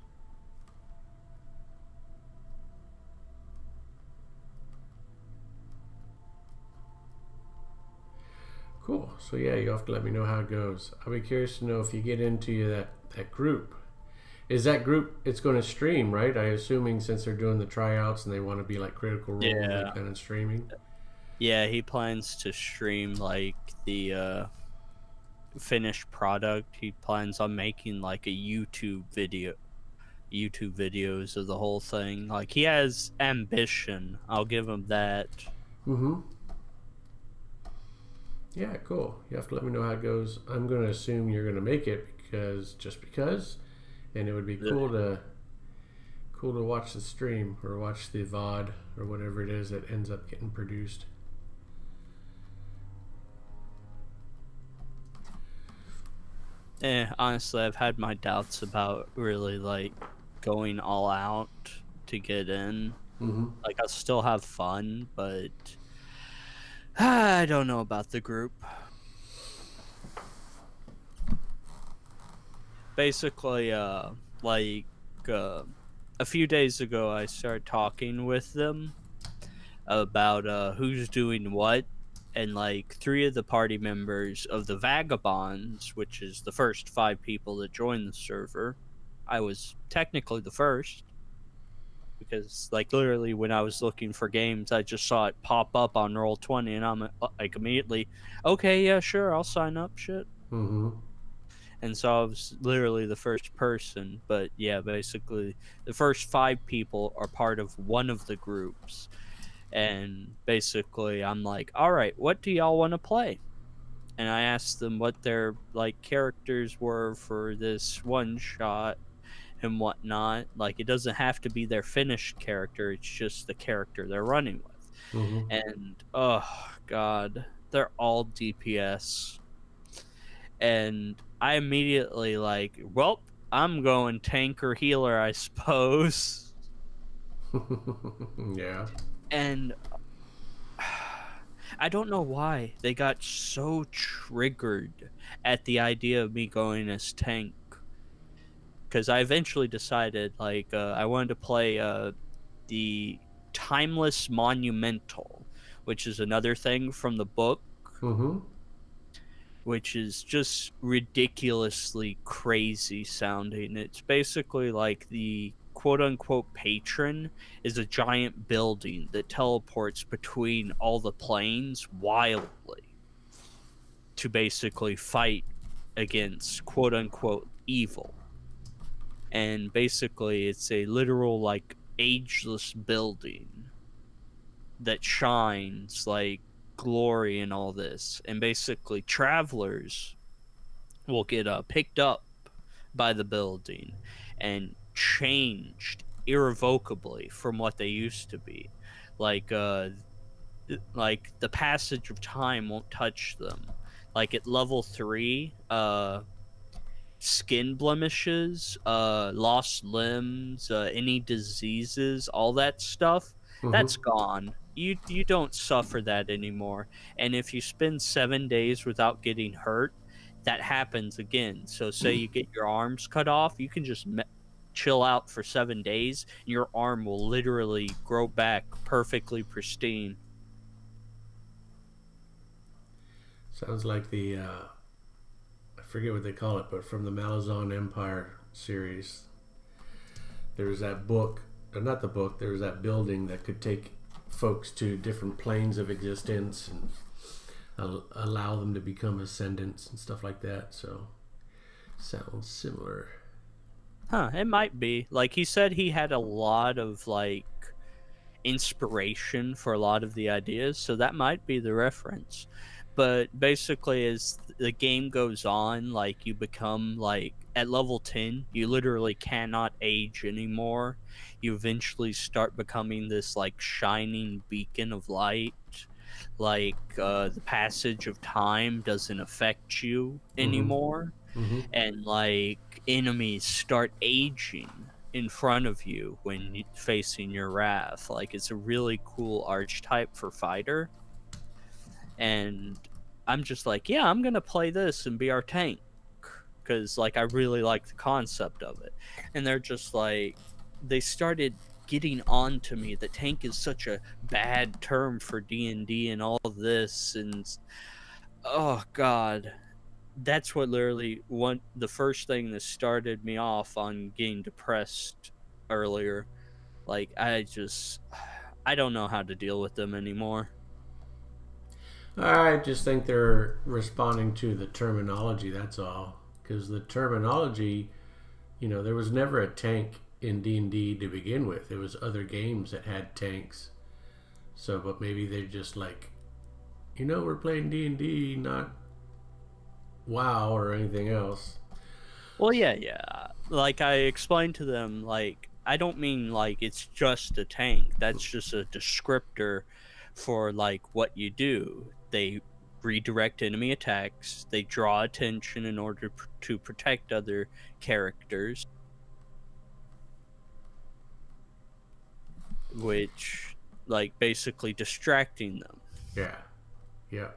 Cool. So yeah, you have to let me know how it goes. I'll be curious to know if you get into that group. Is that group? It's going to stream, right? I assuming since they're doing the tryouts and they want to be like Critical Role, Yeah. like that in streaming. Yeah, he plans to stream like the finished product. He plans on making like a YouTube videos of the whole thing. Like he has ambition. I'll give him that. Mm-hmm. Yeah, cool. You have to let me know how it goes. I'm going to assume you're going to make it because, and it would be cool to watch the stream or watch the VOD or whatever it is that ends up getting produced. Honestly, I've had my doubts about really like going all out to get in. Mm-hmm. Like I'll still have fun, but I don't know about the group. Basically, a few days ago, I started talking with them about who's doing what, and like 3 of the party members of the Vagabonds, which is the first 5 people that joined the server. I was technically the first, because like literally when I was looking for games, I just saw it pop up on Roll20, and I'm like immediately, okay, yeah, sure, I'll sign up, shit. Mm-hmm. And so I was literally the first person. But yeah, basically the first 5 people are part of one of the groups. And basically I'm like, all right, what do y'all want to play? And I asked them what their like characters were for this one shot and whatnot. Like it doesn't have to be their finished character, it's just the character they're running with. Mm-hmm. And oh god, they're all DPS. And I immediately like, well, I'm going tank or healer, I suppose. Yeah. And I don't know why they got so triggered at the idea of me going as tank. Because I eventually decided, like, I wanted to play the Timeless Monumental, which is another thing from the book. Mm-hmm. Which is just ridiculously crazy sounding. It's basically like the quote-unquote patron is a giant building that teleports between all the planes wildly to basically fight against quote-unquote evil. And basically it's a literal like ageless building that shines like glory and all this, and basically travelers will get picked up by the building and changed irrevocably from what they used to be. Like the passage of time won't touch them. Like at level 3, skin blemishes, lost limbs, any diseases, all that stuff, that's gone. You don't suffer that anymore. And if you spend 7 days without getting hurt, that happens again. So say you get your arms cut off, you can just chill out for 7 days, and your arm will literally grow back perfectly pristine. Sounds like the I forget what they call it, but from the Malazan Empire series, there was that book, or not the book, there was that building that could take folks to different planes of existence and allow them to become ascendants and stuff like that. So sounds similar. Huh, it might be. Like he said he had a lot of like inspiration for a lot of the ideas, so that might be the reference. But basically, as the game goes on, like, you become, like, at level 10, you literally cannot age anymore. You eventually start becoming this, like, shining beacon of light. Like, the passage of time doesn't affect you Mm-hmm. anymore. Mm-hmm. And, like, enemies start aging in front of you when facing your wrath. Like, it's a really cool archetype for fighter. And I'm just like, yeah, I'm gonna play this and be our tank, because, like, I really like the concept of it. And they're just like, they started getting on to me that tank is such a bad term for D&D and all of this, and oh god, that's what literally the first thing that started me off on getting depressed earlier. Like, I don't know how to deal with them anymore. I just think they're responding to the terminology. That's all. Because the terminology, there was never a tank in D&D to begin with. There was other games that had tanks. So, but maybe they're just like, we're playing D&D, not WoW or anything else. Well, yeah. Like, I explained to them, like, I don't mean, like, it's just a tank. That's just a descriptor for, like, what you do. They redirect enemy attacks. They draw attention in order to protect other characters. Which, like, basically distracting them. Yeah.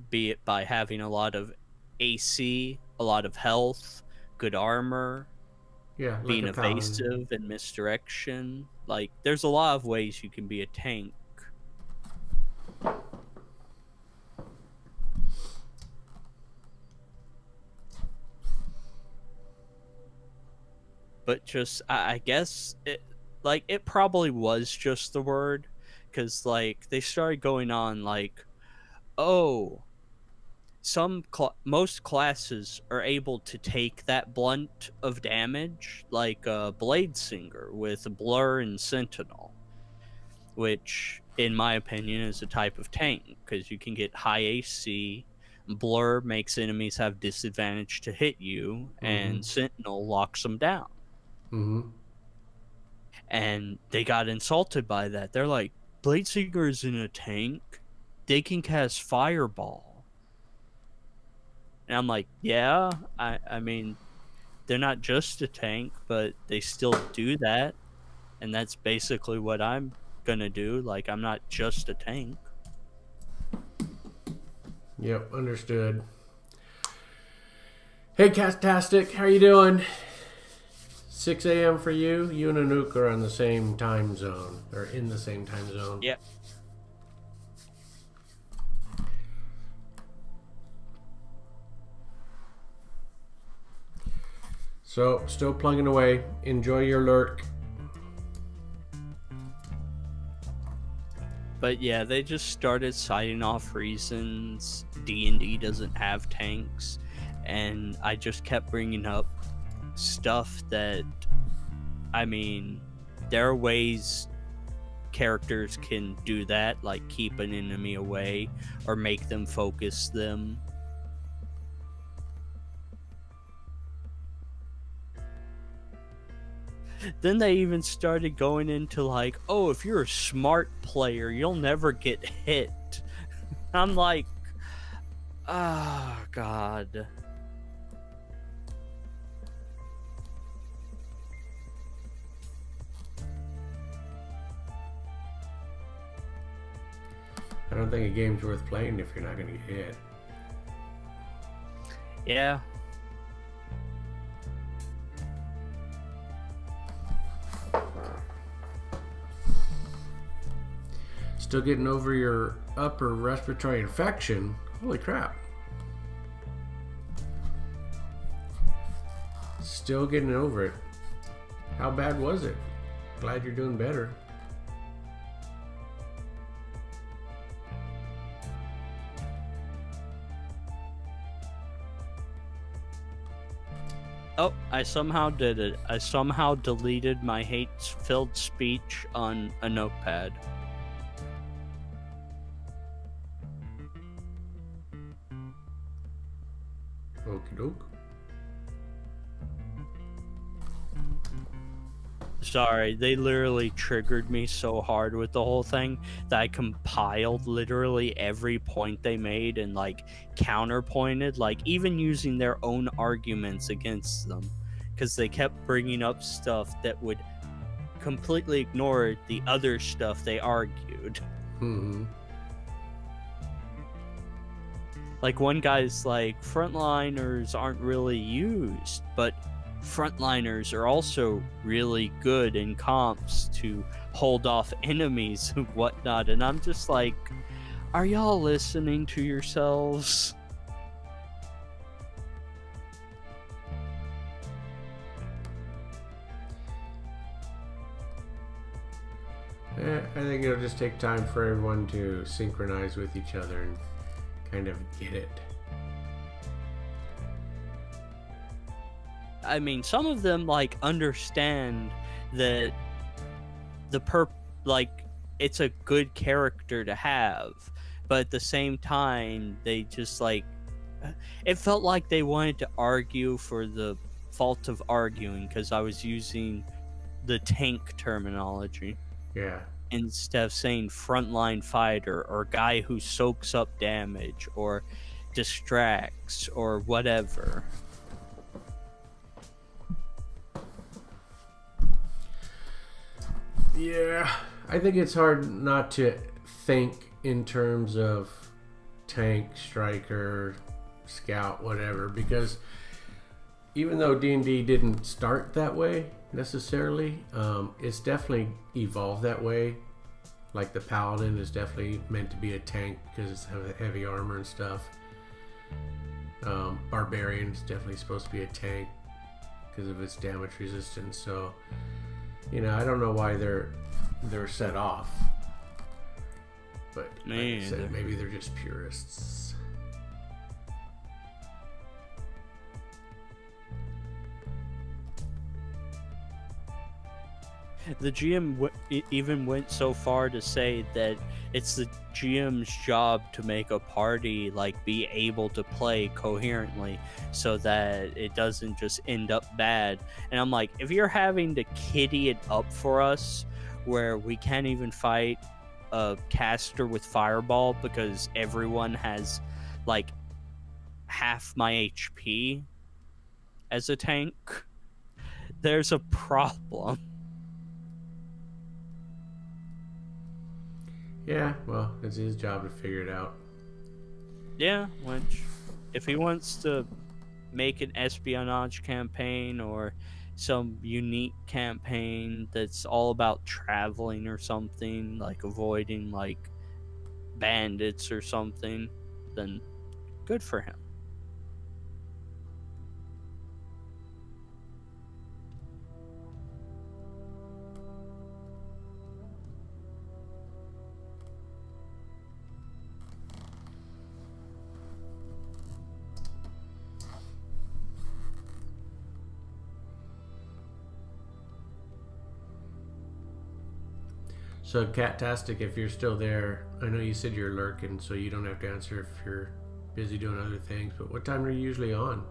Be it by having a lot of AC, a lot of health, good armor, Like being a paladin. evasive and misdirection. Like, there's a lot of ways you can be a tank. But just, I guess it probably was just the word, because, like, they started going on like, oh, most classes are able to take that blunt of damage, like a Blade Singer with Blur and Sentinel, which, in my opinion, is a type of tank, because you can get high AC. Blur makes enemies have disadvantage to hit you, and Sentinel locks them down. Mm-hmm. And they got insulted by that. They're like, Blade Singer isn't a tank. They can cast Fireball. And I'm like, yeah, I mean, they're not just a tank, but they still do that. And that's basically what I'm gonna do. Like, I'm not just a tank. Yep, understood. Hey, Castastic, how you doing? 6 a.m. for you. You and Anouk are on the same time zone, or in the same time zone. Yep. So, still plugging away. Enjoy your lurk. But yeah, they just started citing off reasons D&D doesn't have tanks, and I just kept bringing up stuff that, I mean, there are ways characters can do that, like keep an enemy away or make them focus them. Then they even started going into like, oh, if you're a smart player, you'll never get hit. I'm like, oh, God. I don't think a game's worth playing if you're not going to get hit. Yeah. Still getting over your upper respiratory infection? Holy crap. Still getting over it. How bad was it? Glad you're doing better. Oh, I somehow did it. I somehow deleted my hate-filled speech on a notepad. Okie doke. Sorry, they literally triggered me so hard with the whole thing that I compiled literally every point they made and like counterpointed, like even using their own arguments against them, because they kept bringing up stuff that would completely ignore the other stuff they argued. Mm-hmm. Like one guy's like, frontliners aren't really used, but frontliners are also really good in comps to hold off enemies and whatnot. And I'm just like, are y'all listening to yourselves? I think it'll just take time for everyone to synchronize with each other and kind of get it. I mean, some of them like understand that like it's a good character to have, but at the same time they just like, it felt like they wanted to argue for the fault of arguing because I was using the tank terminology Yeah. instead of saying frontline fighter or guy who soaks up damage or distracts or whatever. Yeah, I think it's hard not to think in terms of tank, striker, scout, whatever, because even though D&D didn't start that way necessarily, it's definitely evolved that way. Like the paladin is definitely meant to be a tank because it's heavy armor and stuff. Barbarian is definitely supposed to be a tank because of its damage resistance. So, you know, I don't know why they're set off, but like I said, maybe they're just purists. The GM even went so far to say that it's the GM's job to make a party like be able to play coherently so that it doesn't just end up bad. And I'm like, if you're having to kitty it up for us where we can't even fight a caster with fireball because everyone has like half my HP as a tank, there's a problem. Yeah, well, it's his job to figure it out. Yeah, which, if he wants to make an espionage campaign or some unique campaign that's all about traveling or something, like avoiding like bandits or something, then good for him. So, Catastic, if you're still there, I know you said you're lurking, so you don't have to answer if you're busy doing other things, but what time are you usually on?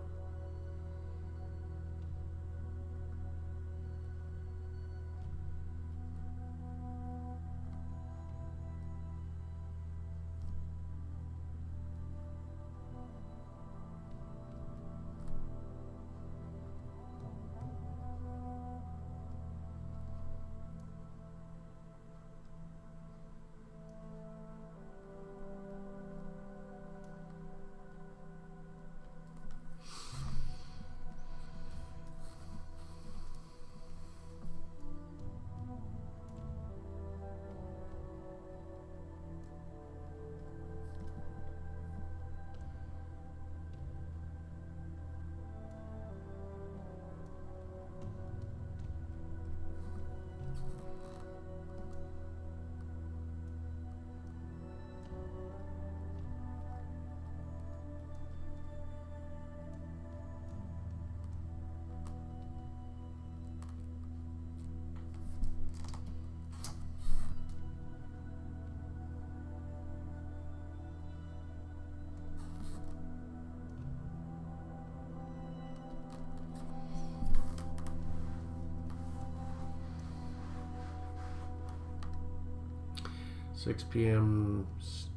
6 p.m.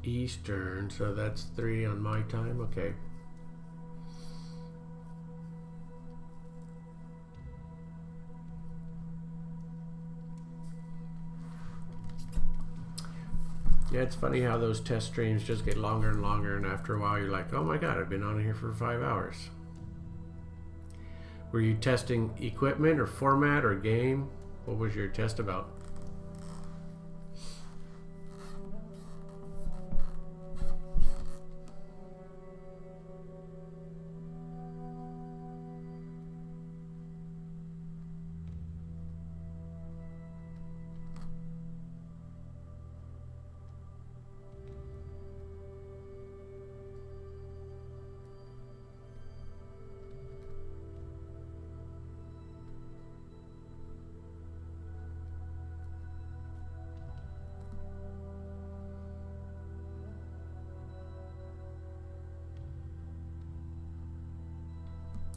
Eastern, so that's 3 on my time. Okay. Yeah, it's funny how those test streams just get longer and longer, and after a while you're like, oh my god, I've been on here for 5 hours. Were you testing equipment or format or game? What was your test about?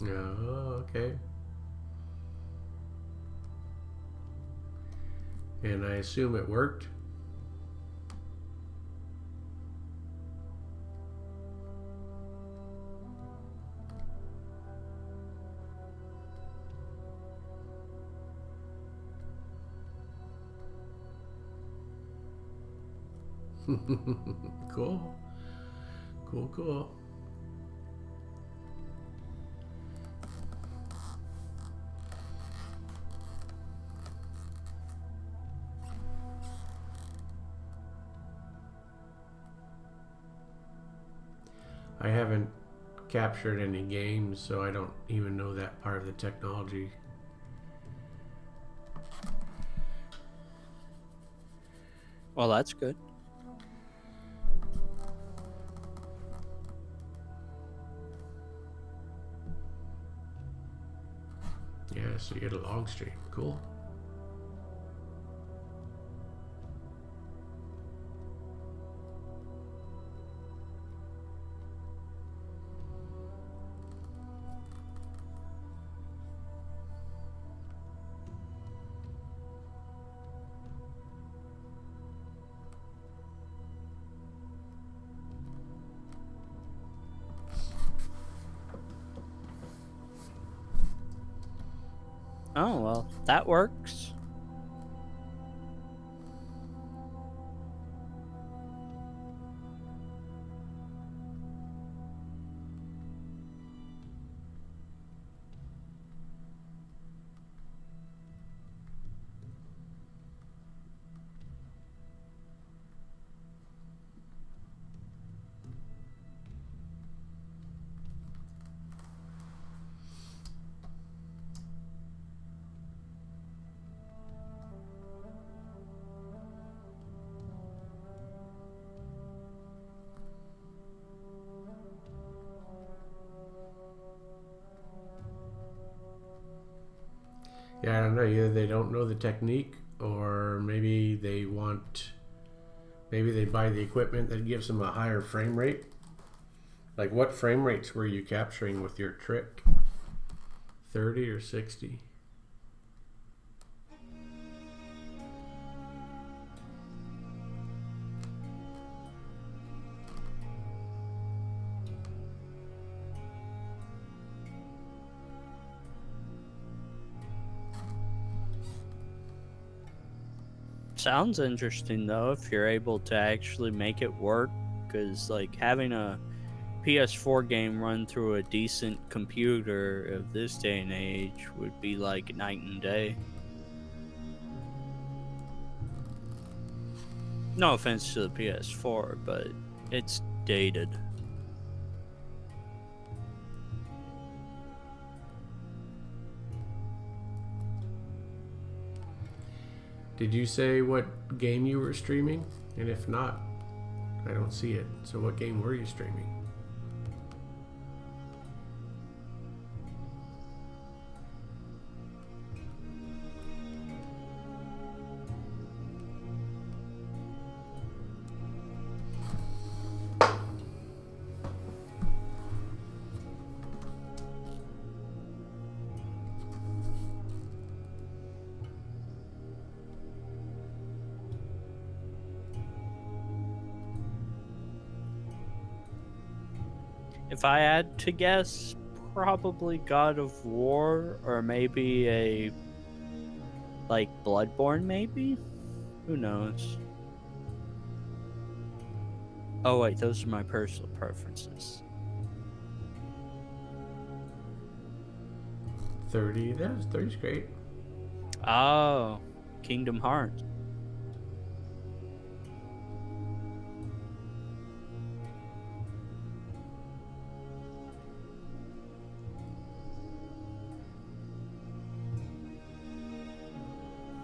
Oh, okay. And I assume it worked. Cool. Cool, cool. I haven't captured any games, so I don't even know that part of the technology. Well, that's good. Yeah, so you get a long stream. Cool. Oh, well, that works. Yeah, I don't know. Either they don't know the technique, or maybe they buy the equipment that gives them a higher frame rate. Like, what frame rates were you capturing with your trick? 30 or 60? Sounds interesting though, if you're able to actually make it work, because like having a PS4 game run through a decent computer of this day and age would be like night and day. No offense to the PS4, but it's dated. Did you say what game you were streaming? And if not, I don't see it. So what game were you streaming? If I had to guess, probably God of War, or maybe a like Bloodborne, maybe? Who knows? Oh wait, those are my personal preferences. 30. 30's great. Oh, Kingdom Hearts.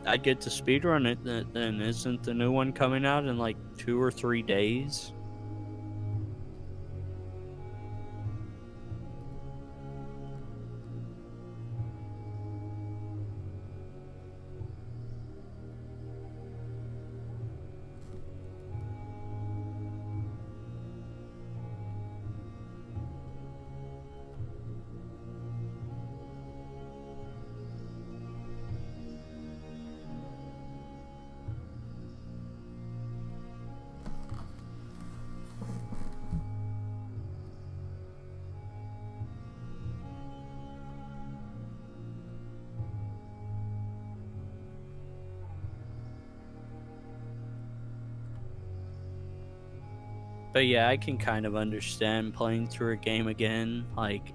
I'd get to speedrun it then. Isn't the new one coming out in like 2 or 3 days? But yeah, I can kind of understand playing through a game again, like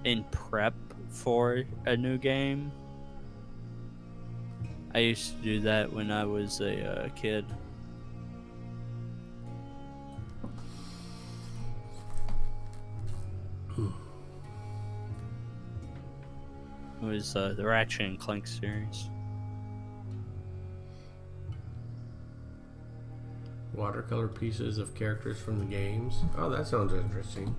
in prep for a new game. I used to do that when I was a kid. It was the Ratchet and Clank series. Watercolor pieces of characters from the games. Oh, that sounds interesting.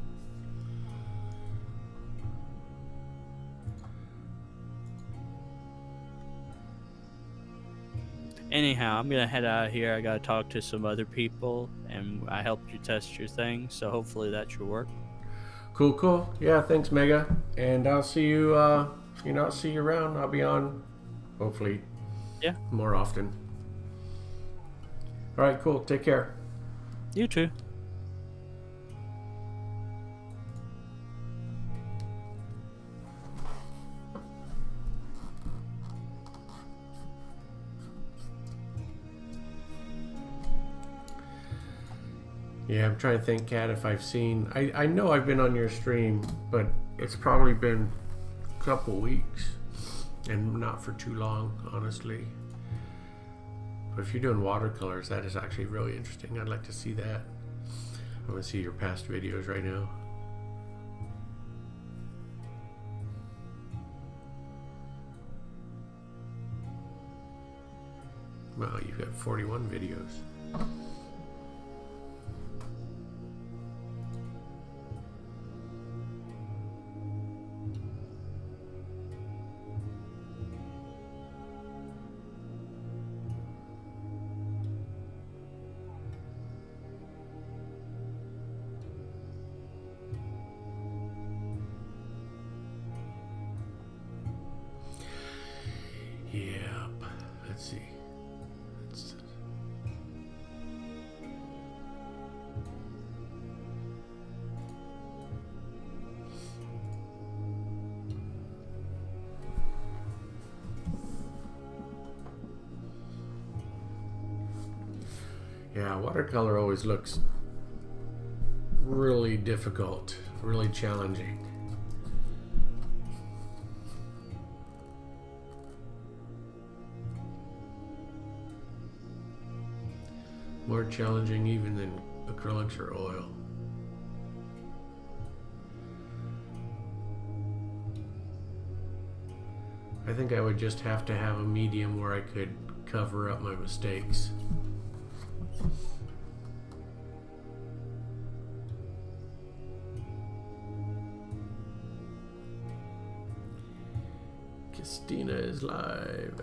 Anyhow, I'm gonna head out of here. I gotta talk to some other people, and I helped you test your thing, so hopefully that should work. Cool. Yeah, thanks, Mega. And I'll see you, I'll see you around. I'll be on, hopefully, more often. All right, cool. Take care. You too. Yeah, I'm trying to think, Kat, if I've seen... I know I've been on your stream, but it's probably been a couple weeks. And not for too long, honestly. But if you're doing watercolors, that is actually really interesting. I'd like to see that. I want to see your past videos right now. Wow, you've got 41 videos. Yeah, watercolor always looks really difficult, really challenging. More challenging even than acrylics or oil. I think I would just have to have a medium where I could cover up my mistakes. Christina is live.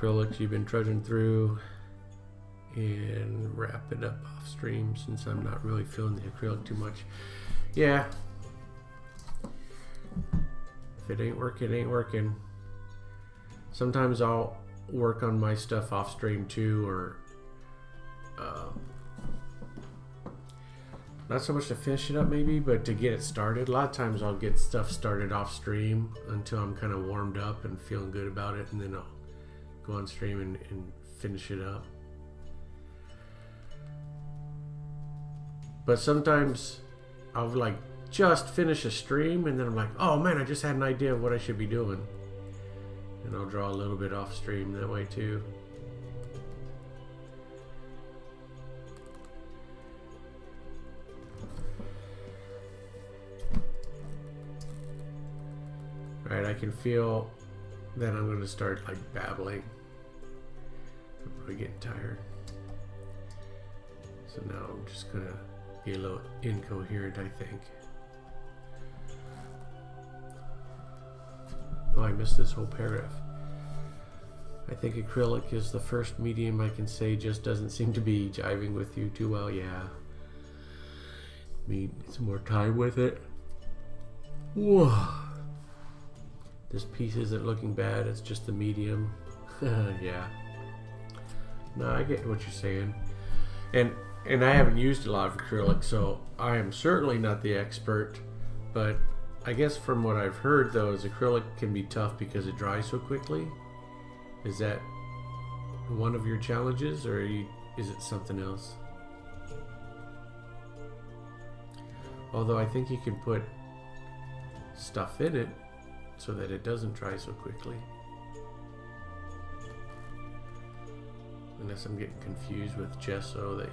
acrylics you've been trudging through and wrap it up off stream since I'm not really feeling the acrylic too much. Yeah. If it ain't working, it ain't working. Sometimes I'll work on my stuff off stream too, or not so much to finish it up maybe, but to get it started. A lot of times I'll get stuff started off stream until I'm kind of warmed up and feeling good about it, and then I'll go on stream and finish it up. But sometimes I'll like just finish a stream and then I'm like, oh man, I just had an idea of what I should be doing. And I'll draw a little bit off stream that way too. Alright, I can feel that I'm going to start like babbling. I'm really getting tired. So now I'm just going to be a little incoherent, I think. Oh, I missed this whole paragraph. I think acrylic is the first medium I can say just doesn't seem to be jiving with you too well. Yeah. Need some more time with it. Whoa. This piece isn't looking bad, it's just the medium. Yeah. No, I get what you're saying. And I haven't used a lot of acrylic, so I am certainly not the expert. But I guess from what I've heard, though, is acrylic can be tough because it dries so quickly. Is that one of your challenges, or is it something else? Although I think you can put stuff in it so that it doesn't dry so quickly. Unless I'm getting confused with gesso, they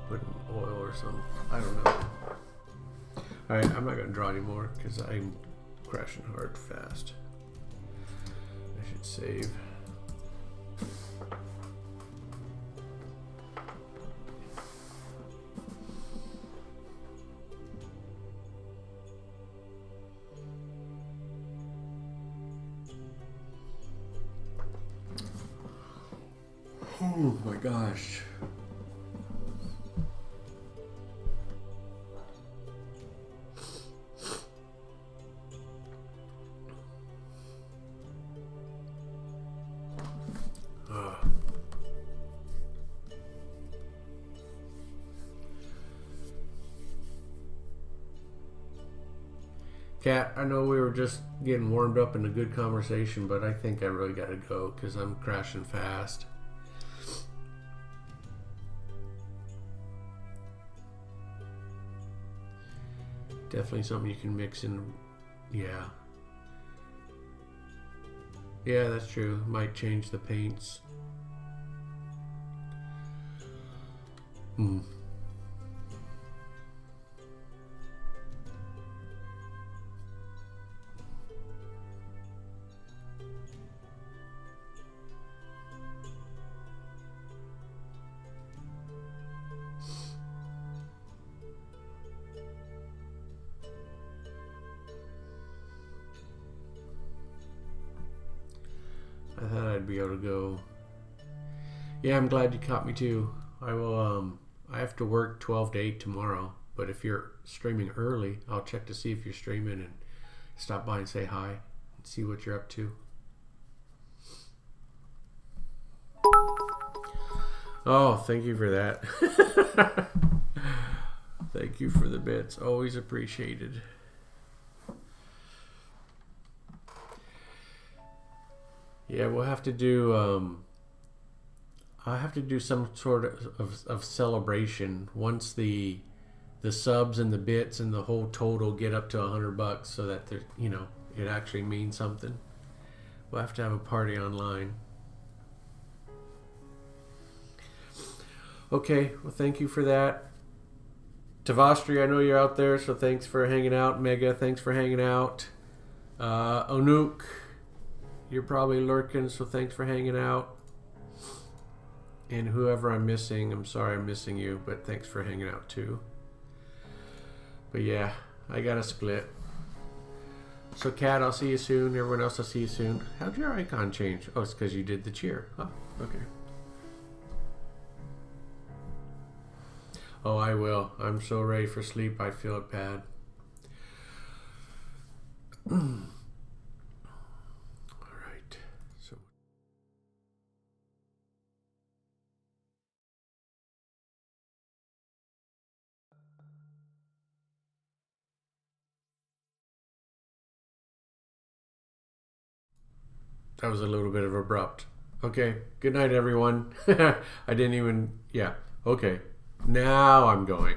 put in oil or something. I don't know. Alright, I'm not going to draw anymore because I'm crashing hard fast. I should save. Oh my gosh. Kat, I know we were just getting warmed up in a good conversation, but I think I really got to go because I'm crashing fast. Definitely something you can mix in. Yeah. Yeah, that's true. Might change the paints. I thought I'd be able to go. Yeah, I'm glad you caught me too. I will. I have to work 12 to 8 tomorrow. But if you're streaming early, I'll check to see if you're streaming and stop by and say hi and see what you're up to. Oh, thank you for that. Thank you for the bits. Always appreciated. Yeah, we'll have to do. I have to do some sort of celebration once the subs and the bits and the whole total get up to $100, so that there, it actually means something. We'll have to have a party online. Okay, well, thank you for that. Tavastri, I know you're out there, so thanks for hanging out. Mega, thanks for hanging out. Onuk, you're probably lurking, so thanks for hanging out. And whoever I'm missing, I'm sorry I'm missing you, but thanks for hanging out too. But yeah, I gotta split. So, Kat, I'll see you soon. Everyone else, I'll see you soon. How'd your icon change? Oh, it's because you did the cheer. Oh, okay. Oh, I will. I'm so ready for sleep. I feel it bad. All right. So. That was a little bit of abrupt. Okay. Good night, everyone. I didn't even. Yeah. Okay. Now I'm going.